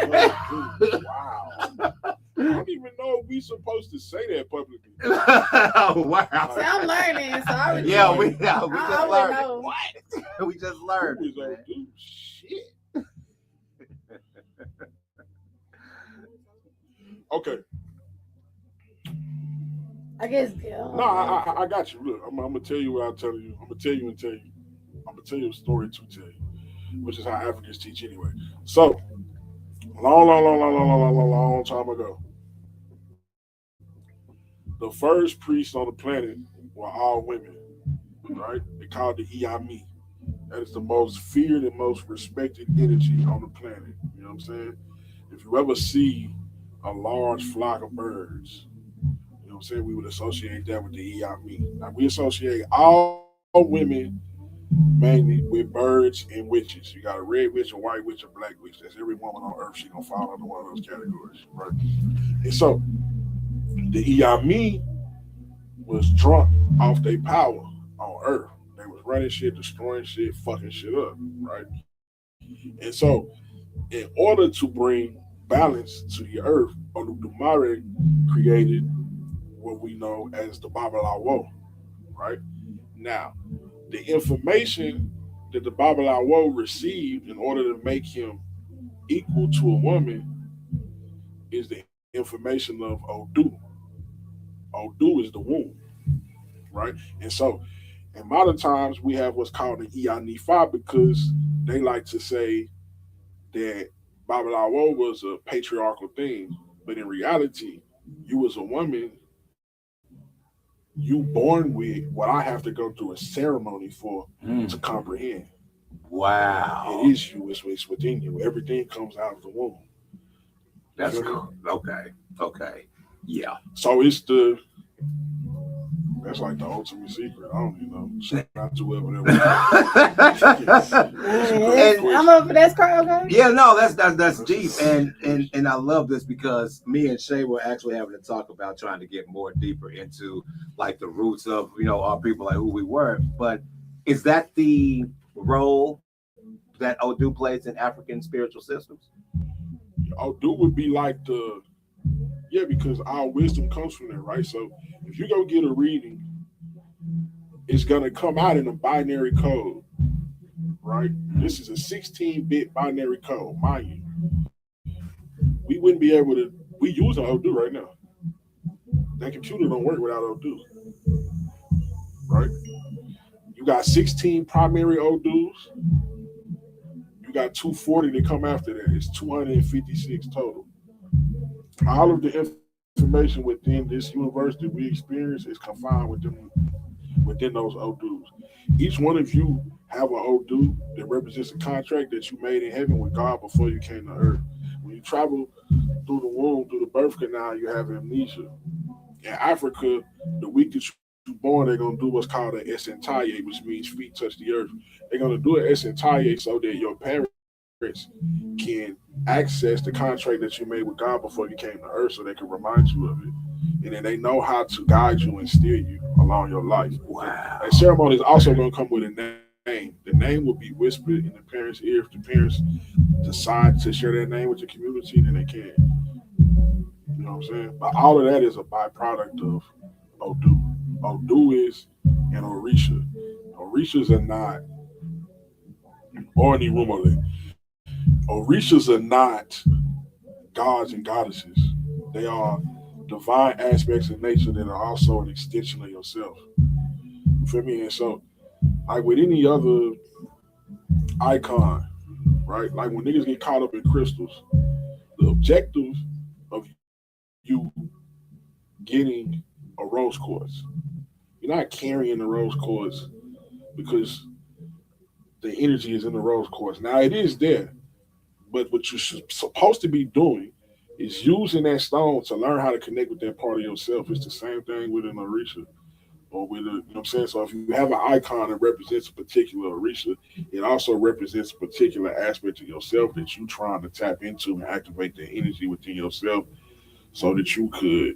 Wow. I don't even know if we supposed to say that publicly. Oh, wow. See, I'm learning, so I already Yeah, know. we just I learned. know. What? We just learned. Who is Man. Odu? Shit. Okay. I guess. No, I got you. Look, I'm gonna tell you what I'll tell you. I'm gonna tell you and tell you. I'm gonna tell you a story to tell you, which is how Africans teach anyway. So, long time ago, the first priests on the planet were all women, right? They called the Iami. That is the most feared and most respected energy on the planet. You know what I'm saying? If you ever see a large flock of birds, you know what I'm saying, we would associate that with the Iami. Now, we associate all women mainly with birds and witches. You got a red witch, a white witch, a black witch. That's every woman on earth. She's gonna fall under one of those categories, right? And so the Iami was drunk off their power on earth. They was running shit, destroying shit, fucking shit up, right? And so in order to bring balance to the earth, Oludumare created what we know as the Babalawo, right? Now, the information that the Babalawo received in order to make him equal to a woman is the information of Odu. Odu is the womb, right? And so, in modern times, we have what's called an Iyanifa because they like to say that Babalawo was a patriarchal thing, but in reality, you as a woman, you born with what I have to go through a ceremony for to comprehend. Wow. It is you, it's within you. Everything comes out of the womb. That's cool. Okay. Yeah. So that's like the ultimate secret. I don't even know. Shout out to whoever that was. I'm up for that's correct, okay? Yeah, no, that's deep, and I love this because me and Shay were actually having to talk about trying to get more deeper into like the roots of our people, like who we were. But is that the role that Odu plays in African spiritual systems? Odu would be like because our wisdom comes from there, right? So if you go get a reading, it's gonna come out in a binary code, right? This is a 16-bit binary code, mind you. We wouldn't be able to. We use an Odu right now. That computer don't work without Odu, right? You got 16 primary Odus. You got 240 that come after that. It's 256 total. All of the information within this universe that we experience is confined within those Odus. Each one of you have an Odu that represents a contract that you made in heaven with God before you came to earth. When you travel through the womb, through the birth canal, you have amnesia. In Africa, the week that you're born, they're going to do what's called an esentaye, which means feet touch the earth. They're going to do an esentaye so that your parents can access the contract that you made with God before you came to earth so they can remind you of it. And then they know how to guide you and steer you along your life. Wow. That ceremony is also going to come with a name. The name will be whispered in the parents' ear. If the parents decide to share their name with the community, then they can. You know what I'm saying? But all of that is a byproduct of Odu. Odu is an Orisha. Orishas are not, or any Rumole. Orishas are not gods and goddesses. They are divine aspects of nature that are also an extension of yourself. You feel me? And so, like with any other icon, right? Like when niggas get caught up in crystals, the objective of you getting a rose quartz, you're not carrying the rose quartz because the energy is in the rose quartz. Now it is there, but what you're supposed to be doing is using that stone to learn how to connect with that part of yourself. It's the same thing with an Orisha or with a, you know what I'm saying? So if you have an icon that represents a particular Orisha, it also represents a particular aspect of yourself that you're trying to tap into and activate the energy within yourself so that you could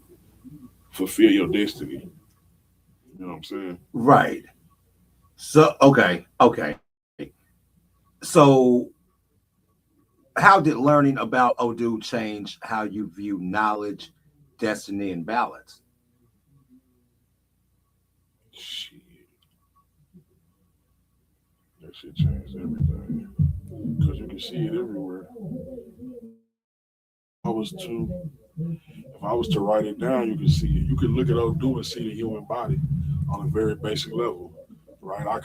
fulfill your destiny. You know what I'm saying? Right. So okay. So how did learning about Odu change how you view knowledge, destiny, and balance? Shit, that shit changed everything. Because you can see it everywhere. I was to If I was to write it down, you could see it. You could look at Odu and see the human body on a very basic level, right? I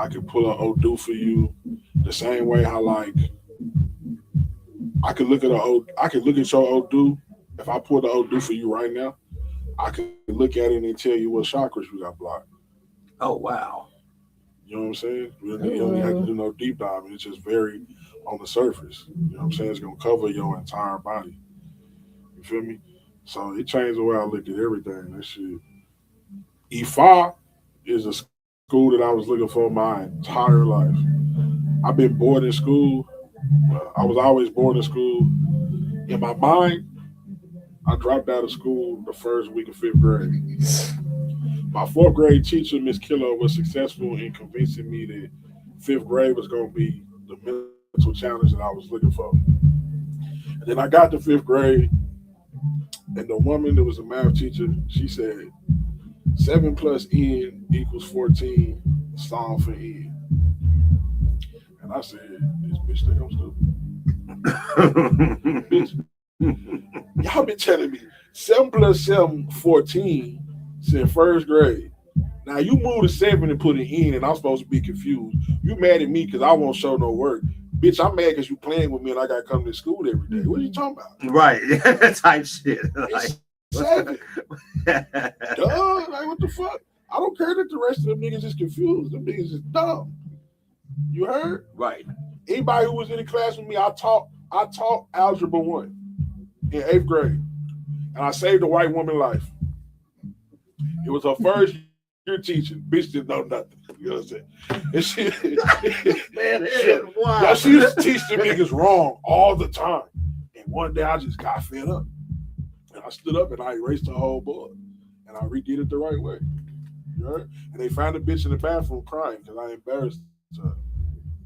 could pull an Odu for you the same way how like I could look at your Odu. If I pull the Odu for you right now, I could look at it and tell you what chakras you got blocked. Oh wow. You know what I'm saying? You don't even have to do no deep dive. It's just very on the surface. You know what I'm saying? It's gonna cover your entire body. You feel me? So it changed the way I looked at everything. That shit. Ifa is a school that I was looking for my entire life. I've been bored in school. I was always bored in school. In my mind, I dropped out of school the first week of fifth grade. My fourth grade teacher, Miss Killer, was successful in convincing me that fifth grade was going to be the mental challenge that I was looking for. And then I got to fifth grade, and the woman that was a math teacher, she said, 7 plus N equals 14, solve for N. And I said, this bitch think I'm stupid. Bitch, y'all been telling me 7 plus 7, 14 since first grade. Now you move to 7 and put it in, and I'm supposed to be confused. You mad at me because I won't show no work. Bitch, I'm mad because you playing with me and I got to come to school every day. What are you talking about? Right. Type shit. Like, It's 7. Duh, like what the fuck? I don't care that the rest of them niggas is confused. Them niggas is dumb. You heard? right. Anybody who was in the class with me, I taught algebra 1 in 8th grade. And I saved a white woman's life. It was her first year teaching. Bitch didn't know nothing. You know what I'm saying? And she, Man, yeah, she used to teach them niggas wrong all the time. And one day I just got fed up. And I stood up and I erased the whole board. And I redid it the right way. You heard? And they found a bitch in the bathroom crying because I embarrassed her.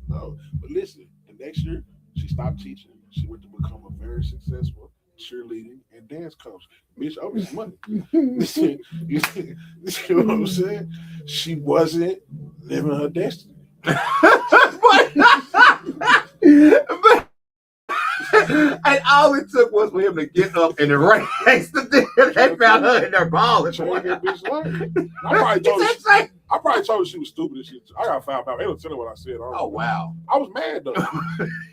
No. But listen, the next year, she stopped teaching. She went to become a very successful cheerleading and dance coach. Bitch, I was money. Listen, you know what I'm saying? She wasn't living her destiny. And all it took was for him to get up and erase the thing. They found her in their ball. Change that bitch life. I probably told her she was stupid and shit. I got found out. They don't tell her what I said. Oh wow. I was mad though.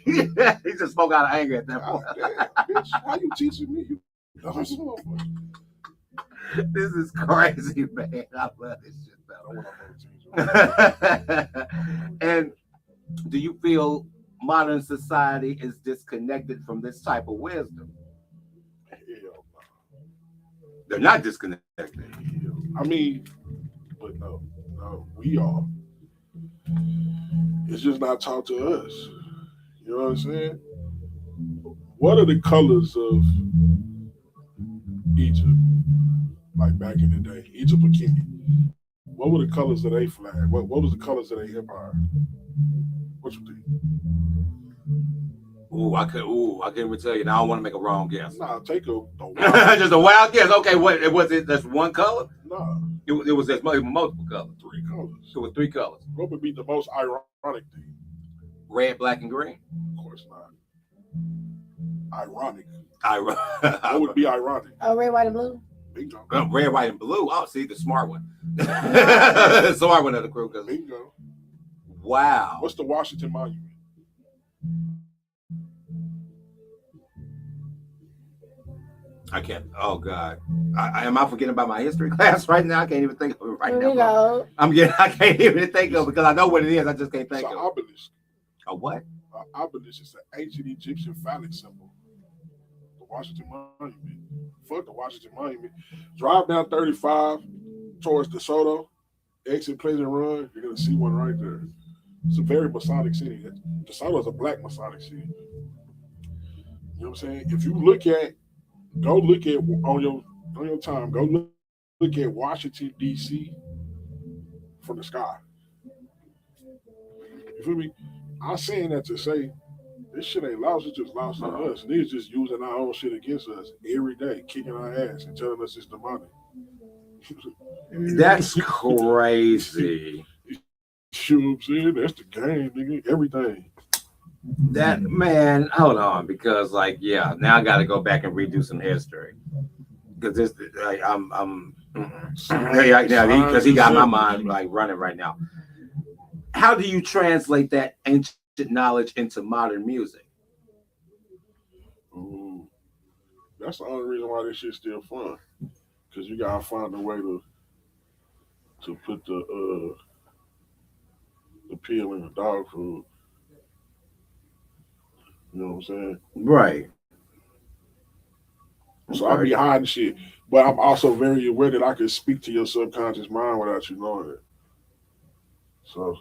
He just spoke out of anger at that point. Damn, bitch, how you teaching me? This is crazy, man. I love this shit, And do you feel modern society is disconnected from this type of wisdom? Hell no. They're not disconnected. I mean, but no, we are. It's just not taught to us. You know what I'm saying? What are the colors of Egypt? Like back in the day, Egypt or Kenya. What were the colors of their flag? What was the colors of their empire? What you think? I can't even tell you. Now I don't want to make a wrong guess. Nah, take a wild Just a wild guess. Okay, what was it? That's one color? Nah, It was just multiple colors. 3 colors. It was 3 colors. What would be the most ironic thing? Red, black, and green. Of course not. Ironic. I What would be ironic? Oh, red, white, and blue. Bingo. red, white, and blue. Oh, see, the smart one. Smart one of the crew. Bingo. Wow. What's the Washington Monument? I can't. Oh God. Am I forgetting about my history class right now? I can't even think of it right Here now. we go. I can't even think of it because I know what it is. I just can't think It's an of it. obelisk. A what? An obelisk is an ancient Egyptian phallic symbol. The Washington Monument. Fuck the Washington Monument. Drive down 35 towards DeSoto, exit Pleasant Run. You're gonna see one right there. It's a very Masonic city. DeSoto is a black Masonic city. You know what I'm saying? If you go look at on your time, look at Washington D.C. from the sky. You feel me? I'm saying that to say this shit ain't lost, it's just lost on us. Niggas just using our own shit against us every day, kicking our ass and telling us it's demonic. That's crazy. You know what I'm saying? That's the game, nigga. Everything. That man, hold on, because now I got to go back and redo some history because this, because he got my mind running right now. How do you translate that ancient knowledge into modern music? Ooh, that's the only reason why this shit's still fun, because you gotta find a way to put the pill in the dog food. You know what I'm saying? Right. So I be hiding shit, but I'm also very aware that I can speak to your subconscious mind without you knowing it. So,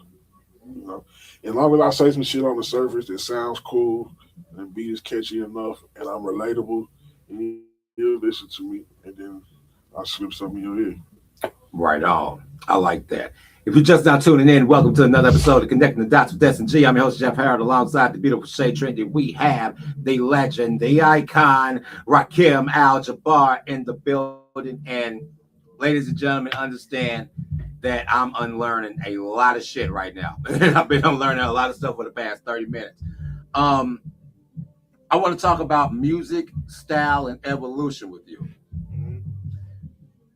as long as I say some shit on the surface that sounds cool and beat is catchy enough and I'm relatable, and you'll listen to me, and then I slip something in your ear. Right on. I like that. If you're just now tuning in, welcome to another episode of Connecting the Dots with S&G. I'm your host, Jeff Harold. Alongside the beautiful Shay Trinity, we have the legend, the icon, Rakim Jabbaar in the building. And ladies and gentlemen, understand that I'm unlearning a lot of shit right now. I've been unlearning a lot of stuff for the past 30 minutes. I want to talk about music, style, and evolution with you.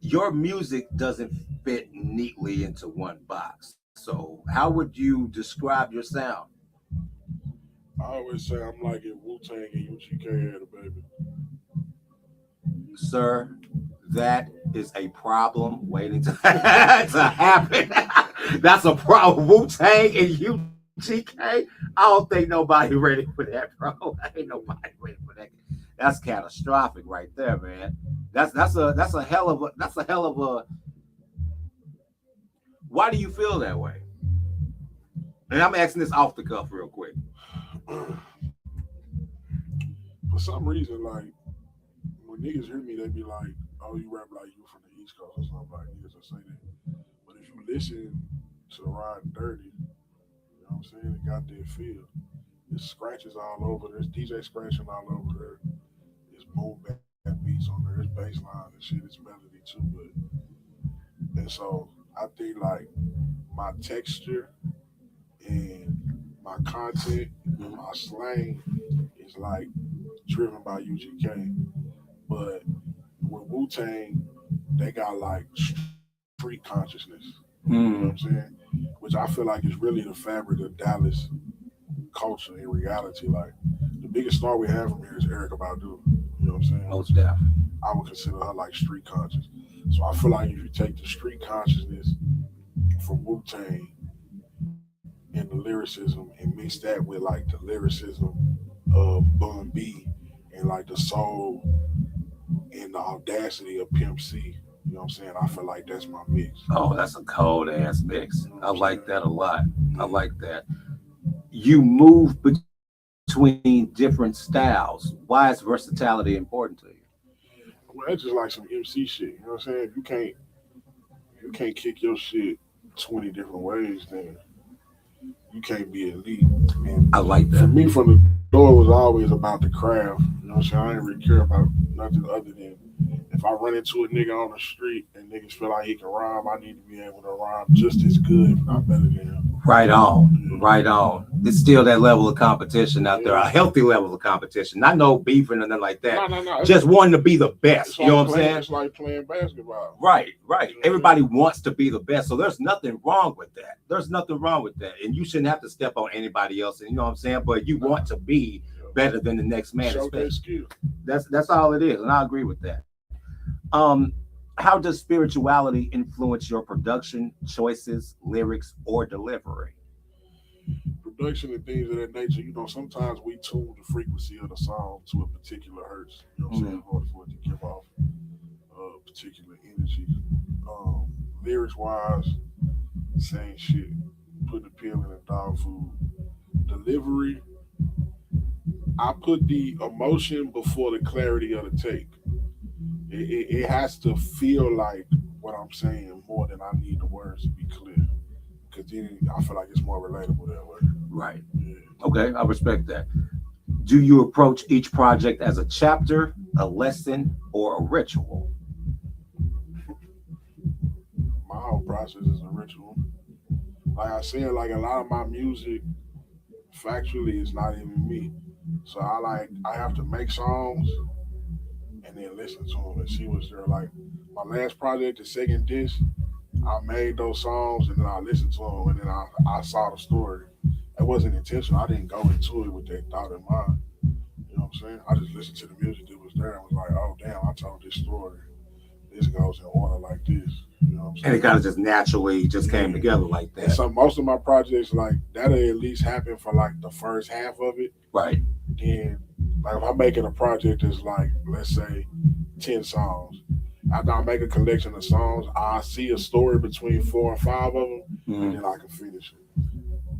Your music doesn't fit neatly into one box. So how would you describe your sound? I always say I'm like if Wu-Tang and UGK had a baby. Sir, that is a problem waiting to happen. That's a problem. Wu-Tang and UGK? I don't think nobody ready for that, bro. Ain't nobody ready for that. That's catastrophic right there, man. That's a hell of a. Why do you feel that way? And I'm asking this off the cuff real quick. For some reason, like when niggas hear me, they be like, "Oh, you rap like you from the East Coast or something." Like niggas will say that. But if you listen to Riding Dirty, you know what I'm saying? It got that feel. There's scratches all over. There's DJ scratching all over there. There's boom bap beats on there. There's bass lines and shit. It's melody too, and so I think like my texture and my content and my slang is like driven by UGK. But with Wu-Tang, they got like street consciousness. You know what I'm saying? Which I feel like is really the fabric of Dallas culture in reality. Like the biggest star we have from here is Erykah Badu. You know what I'm saying? Most definitely. I would consider her like street conscious. So I feel like if you take the street consciousness from Wu-Tang and the lyricism and mix that with like the lyricism of Bun B and like the soul and the audacity of Pimp C, you know what I'm saying? I feel like that's my mix. Oh, that's a cold ass mix. I like that a lot. I like that. You move between different styles. Why is versatility important to you? Well, that's just like some MC shit. You know what I'm saying? If you can't kick your shit 20 different ways, then you can't be elite. And I like that. For me, from the door, it was always about the craft. You know what I'm saying? I didn't really care about nothing other than if I run into a nigga on the street and niggas feel like he can rhyme, I need to be able to rhyme just as good, if not better than him. Right on, right on. There's still that level of competition out there, a healthy level of competition. Not no beefing or nothing like that. No. Just wanting to be the best. You know what I'm saying? It's like playing basketball. Right. Everybody wants to be the best. So there's nothing wrong with that. There's nothing wrong with that. And you shouldn't have to step on anybody else. And you know what I'm saying? But you want to be better than the next man. Show their skill. That's all it is. And I agree with that. How does spirituality influence your production, choices, lyrics, or delivery? Production and things of that nature, sometimes we tune the frequency of the song to a particular hertz, you know what I'm saying, in order for it to give off a particular energy. Lyrics wise, same shit. Put the pill in the dog food. Delivery, I put the emotion before the clarity of the take. It has to feel like what I'm saying more than I need the words to be clear. Because then I feel like it's more relatable that way. Right. Yeah. Okay, I respect that. Do you approach each project as a chapter, a lesson, or a ritual? My whole process is a ritual. Like I said, like a lot of my music, factually, is not even me. So I have to make songs and then listen to them and see what's there. Like my last project, the second disc, I made those songs and then I listened to them and then I saw the story. It wasn't intentional. I didn't go into it with that thought in mind. You know what I'm saying? I just listened to the music that was there and was like, oh damn, I told this story. This goes in order like this. You know what I'm saying? And it kind of just naturally just came together like that. And so most of my projects, like that'll at least happen for like the first half of it. Right. Then like if I'm making a project that's like, let's say 10 songs. After I make a collection of songs, I see a story between 4 and 5 of them, and then I can finish it.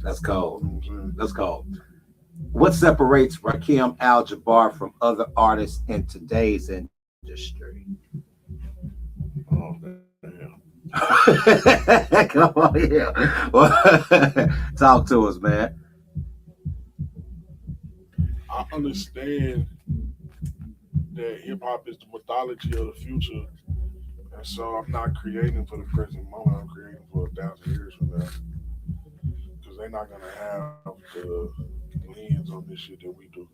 That's cold. You know That's cold. What separates Rakim Jabbaar from other artists in today's industry? Oh, damn. Come on, yeah. Well, talk to us, man. I understand that hip hop is the mythology of the future, and so I'm not creating for the present moment. I'm creating for 1,000 years from now, because they're not gonna have the lens on this shit that we do.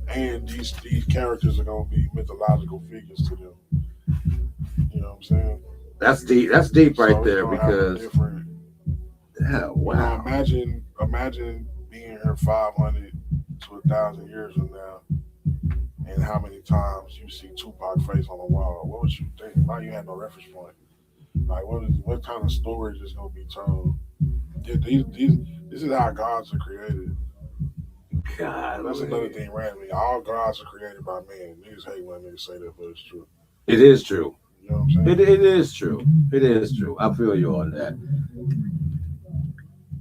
And these characters are gonna be mythological figures to them. You know what I'm saying? That's deep. That's deep right So there because wow. Imagine being here 500 to 1,000 years from now, and how many times you see Tupac face on the wall. What would you think? Now you had no reference point. Like what kind of stories is gonna be told? This is how gods are created. God, that's another thing randomly. All gods are created by man. Niggas hate when niggas say that, but it's true. It is true. You know what I'm saying? It is true. It is true. I feel you on that.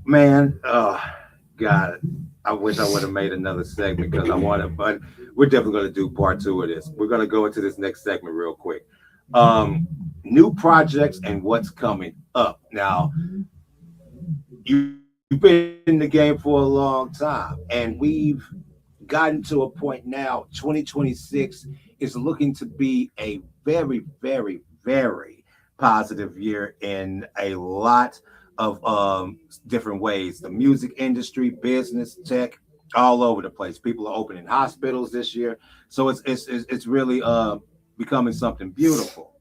Man, God, I wish I would have made another segment because I want to, but we're definitely going to do part 2 of this. We're going to go into this next segment real quick. New projects and what's coming up. Now, you've been in the game for a long time, and we've gotten to a point now, 2026 is looking to be a very, very, very positive year in a lot of different ways. The music industry, business, tech, all over the place. People are opening hospitals this year. So it's really becoming something beautiful.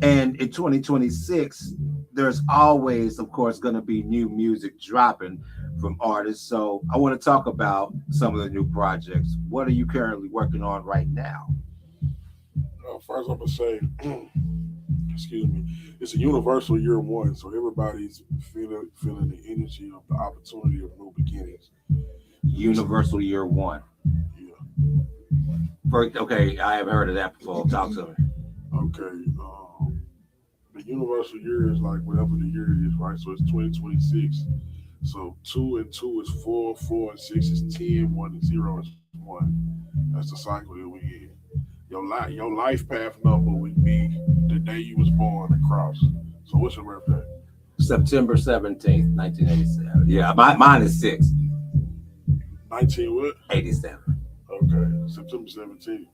And in 2026, there's always, of course, going to be new music dropping from artists. So I want to talk about some of the new projects. What are you currently working on right now? First, I'm going to say, excuse me, it's a universal year one. So everybody's feeling the energy of the opportunity of new beginnings. Universal year one. Yeah. Okay, I haven't heard of that before. Talk to me. Okay. The universal year is like whatever the year is, right? So it's 2026. So 2 and 2 is 4, 4 and 6 is 10, 1 and 0 is 1. That's the cycle that we in. Your life path number would be the day you was born across. So what's your birthday? September 17th, 1987. Yeah, mine is 6. 19 what? 87. Okay, September 17th.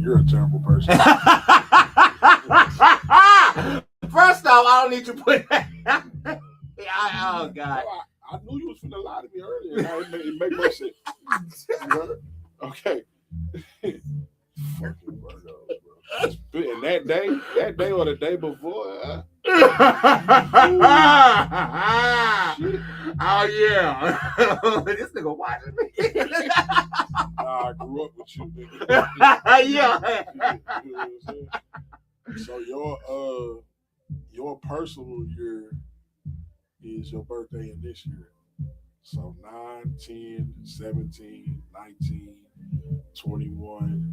You're a terrible person. First off, I don't need you to put that. Oh God. I knew you was finna lie to me earlier. Now it make no sense. You heard? Okay. Fucking Virgos, bro. And that day or the day before, oh yeah. This nigga watching me. I grew up with you, nigga. Yeah. You know what I'm saying? So your personal year is your birthday in this year. So 9, 10, 17, 19, 21,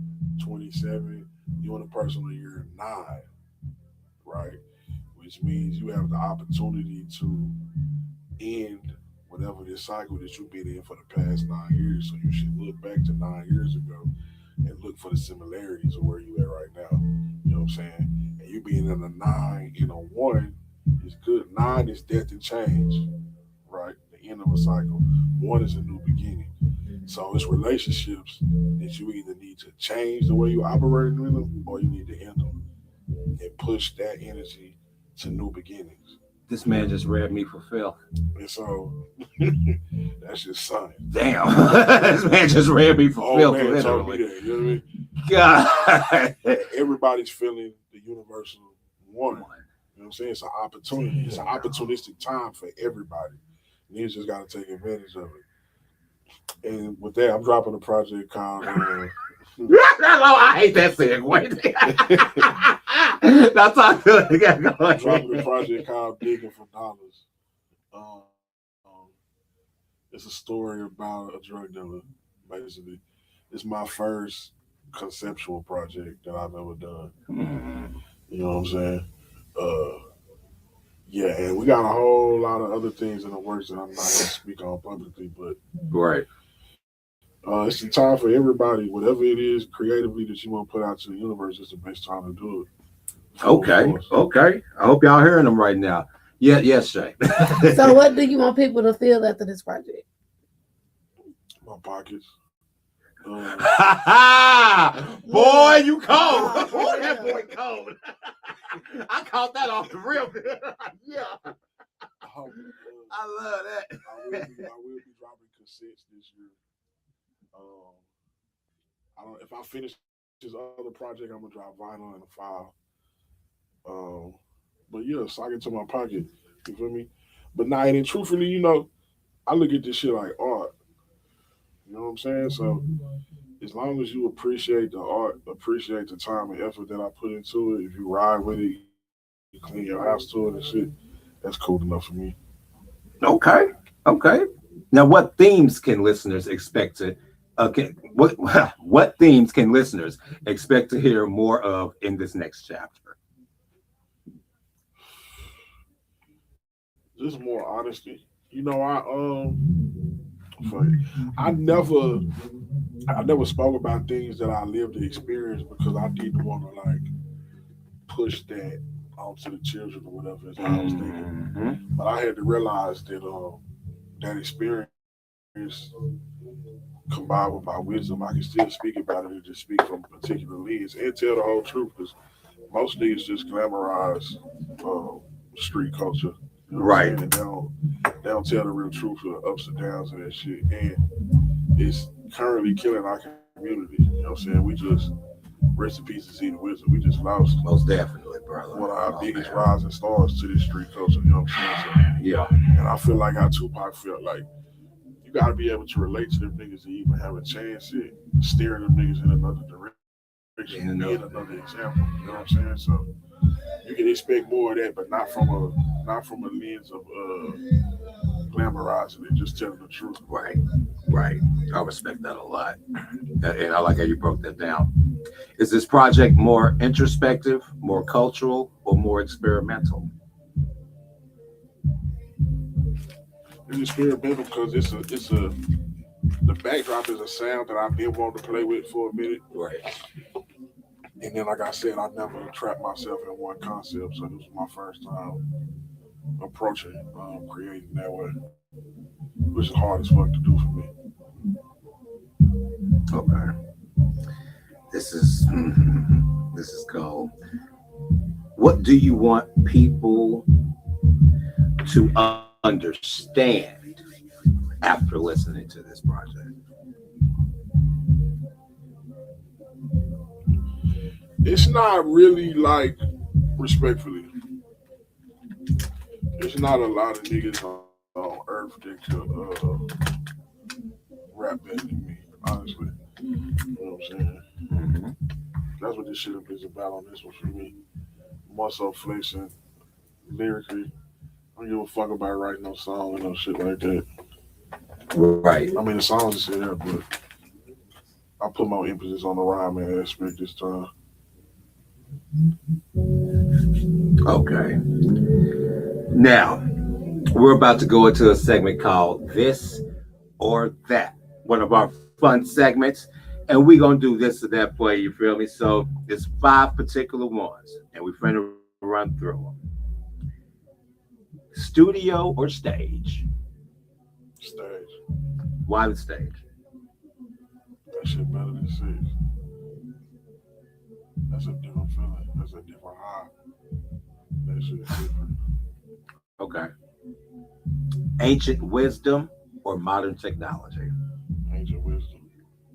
27, you're in a personal year 9, right? Which means you have the opportunity to end whatever this cycle that you've been in for the past 9 years. So you should look back to 9 years ago and look for the similarities of where you at right now. You know what I'm saying? And you being in a 9 in a 1 is good. 9 is death and change, right? The end of a cycle. 1 is a new beginning. So it's relationships that you either need to change the way you operate in them or you need to end them and push that energy to new beginnings. This man just read me for Phil. And so that's your son. Damn. This man just read me for Phil. Man told me that, you know what I mean? God. Everybody's feeling the universal 1. You know what I'm saying? It's an opportunity. It's an opportunistic time for everybody. And you just got to take advantage of it. And with that, I'm dropping a project called. I hate that segue. Now talk to it. I'm dropping a project called Digging for Dollars. It's a story about a drug dealer, basically. It's my first conceptual project that I've ever done. You know what I'm saying? Yeah, and we got a whole lot of other things in the works that I'm not going to speak on publicly, but right. It's the time for everybody, whatever it is creatively that you want to put out to the universe, it's the best time to do it. Okay. I hope y'all hearing them right now. Yeah, yes, Shay. So what do you want people to feel after this project? My pockets. Boy, you cold. Boy, that boy cold. I caught that off the rip. Yeah. I love that. I will be dropping cassettes this year. I don't. If I finish this other project, I'm gonna drop vinyl and a file. But yeah, sock it to my pocket. You feel me? But nah, and then truthfully, you know, I look at this shit like art. You know what I'm saying? So as long as you appreciate the art, appreciate the time and effort that I put into it, if you ride with it, you clean your house to it and shit, that's cool enough for me. Okay. Now, what themes can listeners expect to? What themes can listeners expect to hear more of in this next chapter? Just more honesty. You know, I never spoke about things that I lived and experienced because I didn't want to like push that onto the children or whatever as I was thinking. But I had to realize that that experience combined with my wisdom, I can still speak about it and just speak from a particular lens and tell the whole truth because most niggas just glamorize street culture. You know right. And they don't tell the real truth of the ups and downs of that shit. And it's currently killing our community. You know what I'm saying? We just rest in peace to see the wisdom. We just lost most definitely, brother. One of our biggest rising stars to this street culture. You know what I'm saying? So, yeah. And I feel like how Tupac felt like you gotta be able to relate to them niggas to even have a chance at steering them niggas in another direction and being another example. You know what I'm saying? So you can expect more of that, but not from a lens of glamorizing it, just telling the truth. Right. I respect that a lot. And I like how you broke that down. Is this project more introspective, more cultural, or more experimental? It's experimental because the backdrop is a sound that I've been wanting to play with for a minute. Right. And then, like I said, I never trapped myself in one concept, so this was my first time approaching creating that way, which is hard as fuck to do for me. Okay. This is cool. What do you want people to understand after listening to this project? It's not really like respectfully. There's not a lot of niggas on earth that could rap better than me, honestly. You know what I'm saying? Mm-hmm. That's what this shit is about on this one for me. More so flexing lyrically. I don't give a fuck about writing no song and no shit like that. Right. I mean, the songs is there, but I put more emphasis on the rhyming aspect this time. Okay. Now, we're about to go into a segment called This or That, one of our fun segments. And we're going to do this or that for you, you feel me? So, there's 5 particular ones, and we're going to run through them. Studio or stage? Stage. Why the stage? That shit better than six. That's a different feeling. That's a different high. That shit different. Okay. Ancient wisdom or modern technology? Ancient wisdom.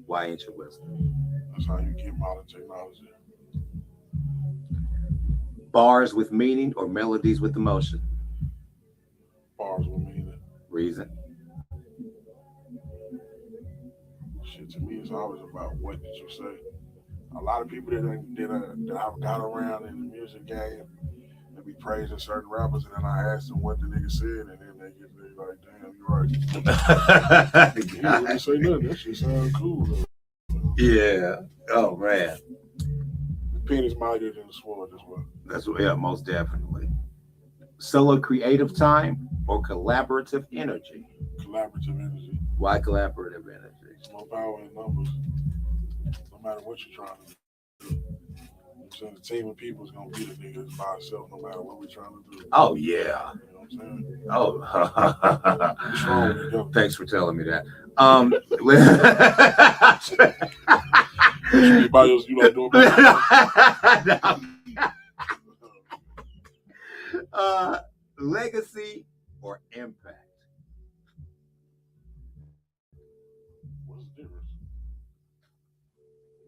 Why ancient wisdom? That's how you get modern technology. Bars with meaning or melodies with emotion? Bars with meaning. Reason? Shit, to me, it's always about what did you say. A lot of people that I've got around in the music game, they be praising certain rappers, and then I ask them what the nigga said, and then they get like, damn, you're right. He didn't say nothing. That shit sound cool, though. Yeah. Oh, man. The pen is mightier than the sword as well. That's what, yeah, most definitely. Solo creative time or collaborative energy? Collaborative energy. Why collaborative energy? No power in numbers. No matter what you're trying to do. You know what I'm saying? The team of people is going to be the niggas by itself no matter what we're trying to do. Oh, yeah. You know what I'm saying? Oh, What's wrong with it, though? thanks for telling me that. Anybody else you like doing legacy or impact? What's the difference?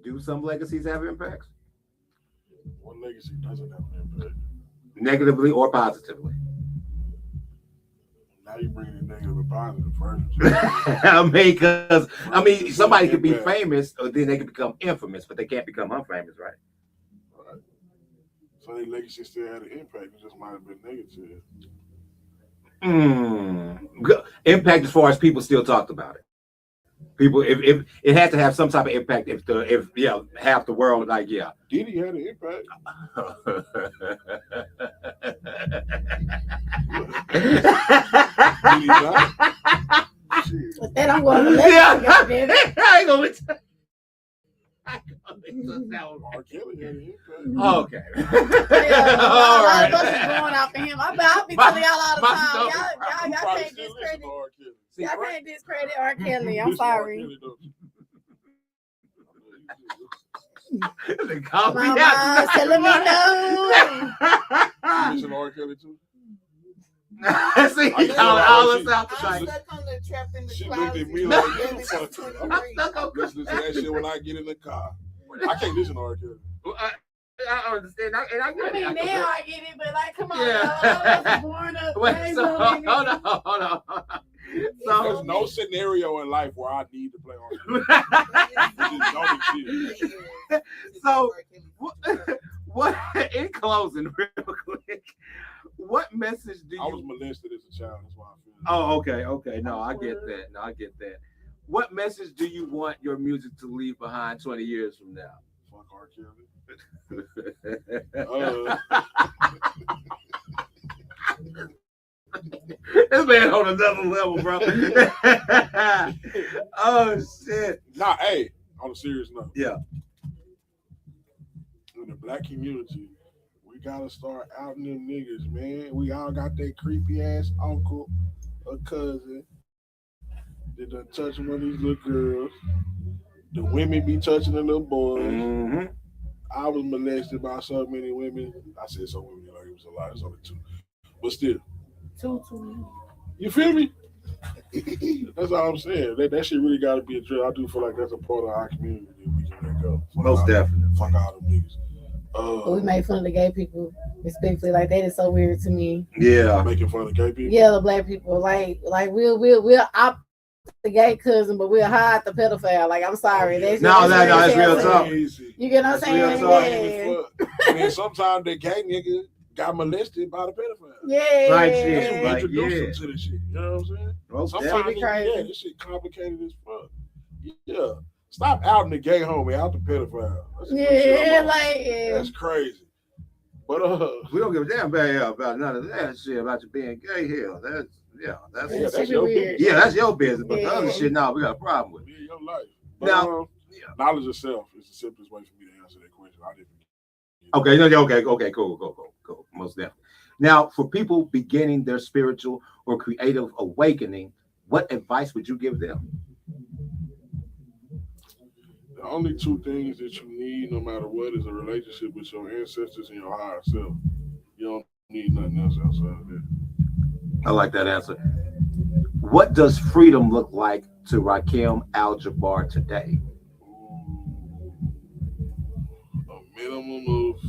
Do some legacies have impacts? What legacy doesn't have an impact? Negatively or positively? Now you bring in negative and positive first. Somebody could be famous, or then they could become infamous, but they can't become unfamous, right? Right. So their legacy still had an impact. It just might have been negative. Impact as far as people still talked about it. People, if it had to have some type of impact, if half the world, like, yeah. Diddy had an impact. Did he not? Shit. With that, I'm going to let you go, I ain't gonna let R. Kelly had an impact. Okay. All right. A lot of us is going off of him. I'll be telling y'all all the time. Y'all Probably can't still listen discredit. to R. Kelly. Y'all can't discredit R. Kelly. I'm Listen to R. sorry. Kelly, don't you? They call me Mama, out. telling me no. You listen to R. Kelly too? See, he calling all us out I'm tonight. stuck on the trap in the She looked closet. at me like, you Living fuck. to I'm 23. listening to that shit when I get in the car. I can't listen to R. Kelly. I understand, and I I get mean, it. now I get it, but like, come on, Yeah. y'all. I was born up. Wait, raised so, up in hold it. on. There's So, no scenario in life where I need to play R. Kelly. It just don't exist. So, what? In closing, real quick, what message do I was you? molested as a child. That's why I feel. Oh, okay. No, I get that. What message do you want your music to leave behind 20 years from now? Fuck R. Kelly. This man on another level, bro. Oh shit. Nah, hey, on a serious note. Yeah. In the black community, we gotta start outing them niggas, man. We all got that creepy ass uncle or cousin that done touch one of these little girls. The women be touching the little boys. Mm-hmm. I was molested by so many women. I said so many, like it was a lot. It's only 2, but still. 2. You feel me? That's all I'm saying. That shit really got to be addressed. I do feel like that's a part of our community that we can let go. Most definitely. Fuck all them niggas. But we made fun of the gay people respectfully. Like that is so weird to me. Yeah. Making fun of gay people. Yeah, the black people. Like we'll opt the gay cousin, but we'll hide the pedophile. Like I'm sorry. That's No, that's that's real crazy. talk. You get what I'm That's real saying? talk. Yeah. And then sometimes the gay nigga got molested by the pedophile. Yeah. Like That's shit, when we like, introduce yeah. them to this shit. You know what I'm saying? Most Sometimes definitely. crazy. this shit complicated as fuck. Yeah. Stop outing the gay homie, out the pedophile. Yeah, like yeah. That's crazy. But We don't give a damn about none of that shit about you being gay here. That's your weird. yeah, that's your business. But the other Yeah. shit, no, we got a problem with. Yeah, your life. But, Now, knowledge of self is the simplest way for me to answer that question. I didn't. Okay, cool. Most definitely. Now, for people beginning their spiritual or creative awakening, what advice would you give them? The only two things that you need, no matter what, is a relationship with your ancestors and your higher self. You don't need nothing else outside of that. I like that answer. What does freedom look like to Rakim Al-Jabbar today? A minimum of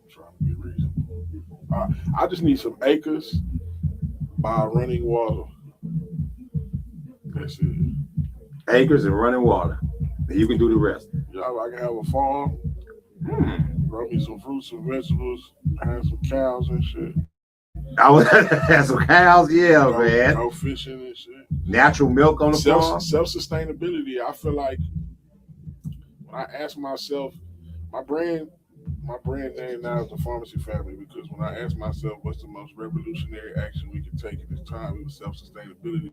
trying to be reasonable. I just need some acres by running water. That's it. Acres and running water. You can do the rest. Yeah, I can have a farm, grow me some fruits and vegetables, have some cows and shit. I would have some cows, man. Go fishing and shit. Natural milk on the farm. Self-sustainability. I feel like when I ask myself, my brand name now is the Pharmacy Family, because when I ask myself what's the most revolutionary action we can take in this time, it was self-sustainability.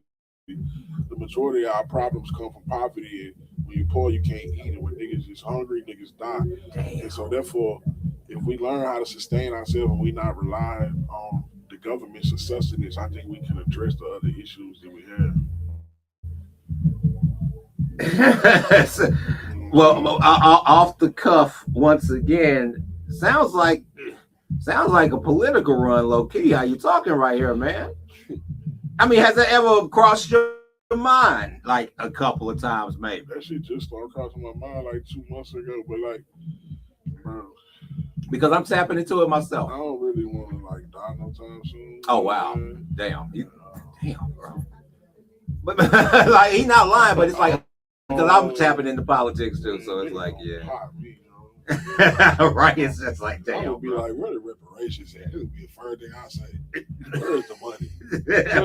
The majority of our problems come from poverty, and when you're poor, you can't eat, and when niggas is hungry, niggas die. And so therefore, if we learn how to sustain ourselves and we not rely on the government for sustenance, I think we can address the other issues that we have. Well, off the cuff once again, sounds like a political run, low key. How you talking right here, man? I mean, has that ever crossed your mind like a couple of times, maybe? That shit just started crossing my mind like 2 months ago, but like, bro, because I'm tapping into it myself. I don't really want to like die no time soon. Oh wow, damn, bro. But like, he's not lying, but it's like because I'm tapping into politics too, so it's like, yeah. Right, it's just like, damn, I would be bro. like, where the reparations at? It would be the first thing I say. Where's the money?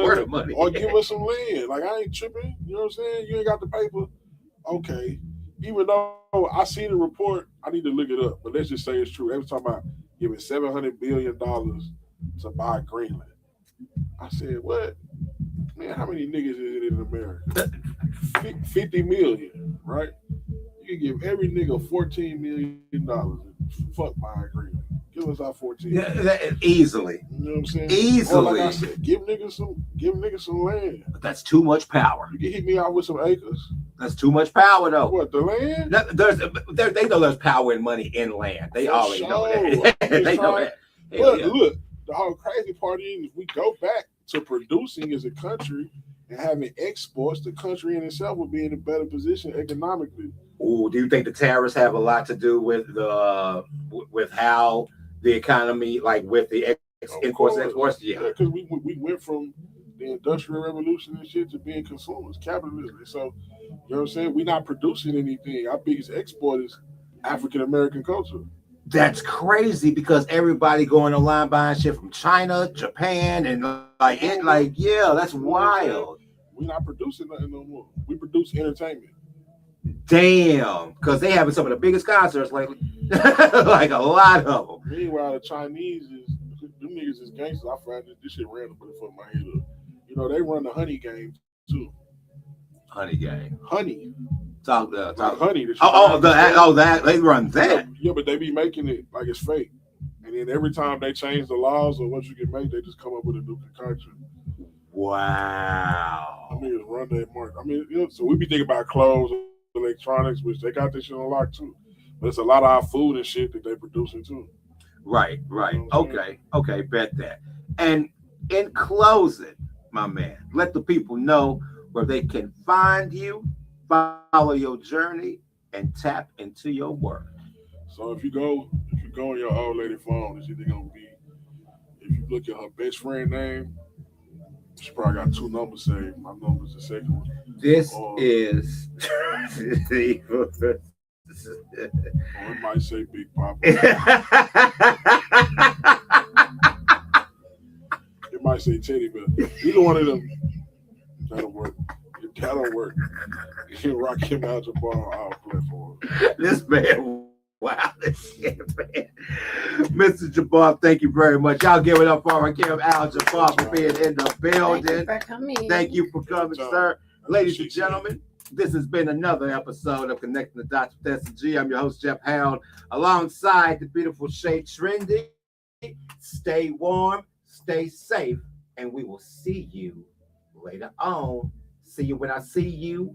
Where's the money? Or give us some land. Like, I ain't tripping. You know what I'm saying? You ain't got the paper. Okay. Even though I see the report, I need to look it up. But let's just say it's true. They was talking about giving $700 billion to buy Greenland. I said, what? Man, how many niggas is it in America? 50 million, right? You can give every nigga $14 million. Fuck buying Greenland. Give us our 14. Yeah, easily. You know what I'm saying? Easily. Or like I said, give niggas some land. But that's too much power. You can hit me out with some acres. That's too much power, though. What, the land? They know there's power and money in land. They already know that. They know that. But look, the whole crazy part is if we go back to producing as a country and having exports, the country in itself would be in a better position economically. Oh, do you think the tariffs have a lot to do with how the economy, like with the imports and exports? Yeah, because we went from the Industrial Revolution and shit to being consumers, capitalism. So, you know what I'm saying? We're not producing anything. Our biggest export is African American culture. That's crazy because everybody going online buying shit from China, Japan, and that's wild. We're not producing nothing no more. We produce entertainment. Damn, because they having some of the biggest concerts lately. Like a lot of them. Meanwhile, the Chinese them niggas is gangsters. I find this shit random, but it fucked my head up. You know, they run the honey game too. Honey game. Honey. Talk. Honey. That they run that. Yeah, but they be making it like it's fake. And then every time they change the laws or what you can make, they just come up with a new concoction. Wow. I mean, it's run that market. I mean, so we be thinking about clothes, electronics, which they got this shit on lock too. But it's a lot of our food and shit that they producing too. Right, right. You know what I'm saying? Okay, bet that. And in closing, my man, let the people know where they can find you, follow your journey, and tap into your work. So if you go on your old lady phone, it's either gonna be if you look at her best friend name, she probably got two numbers saved. My number's the second one. This Or is or it might say Big Papa. It might say Teddy Bear. Either one of them that'll work. If that don't work, you can Rakim out Jabbaar on our platform. This man, wow, this shit, man. Mr. Jabbar, thank you very much. Y'all give it up for Rakim Al Jabbar for being in the Thank you building. for coming. Thank you for coming, sir. That's Ladies what she and said. gentlemen, this has been another episode of Connecting the Dots with S&G. I'm your host, Jeff Harold, alongside the beautiful Shay Trendy. Stay warm, stay safe, and we will see you later on. See you when I see you.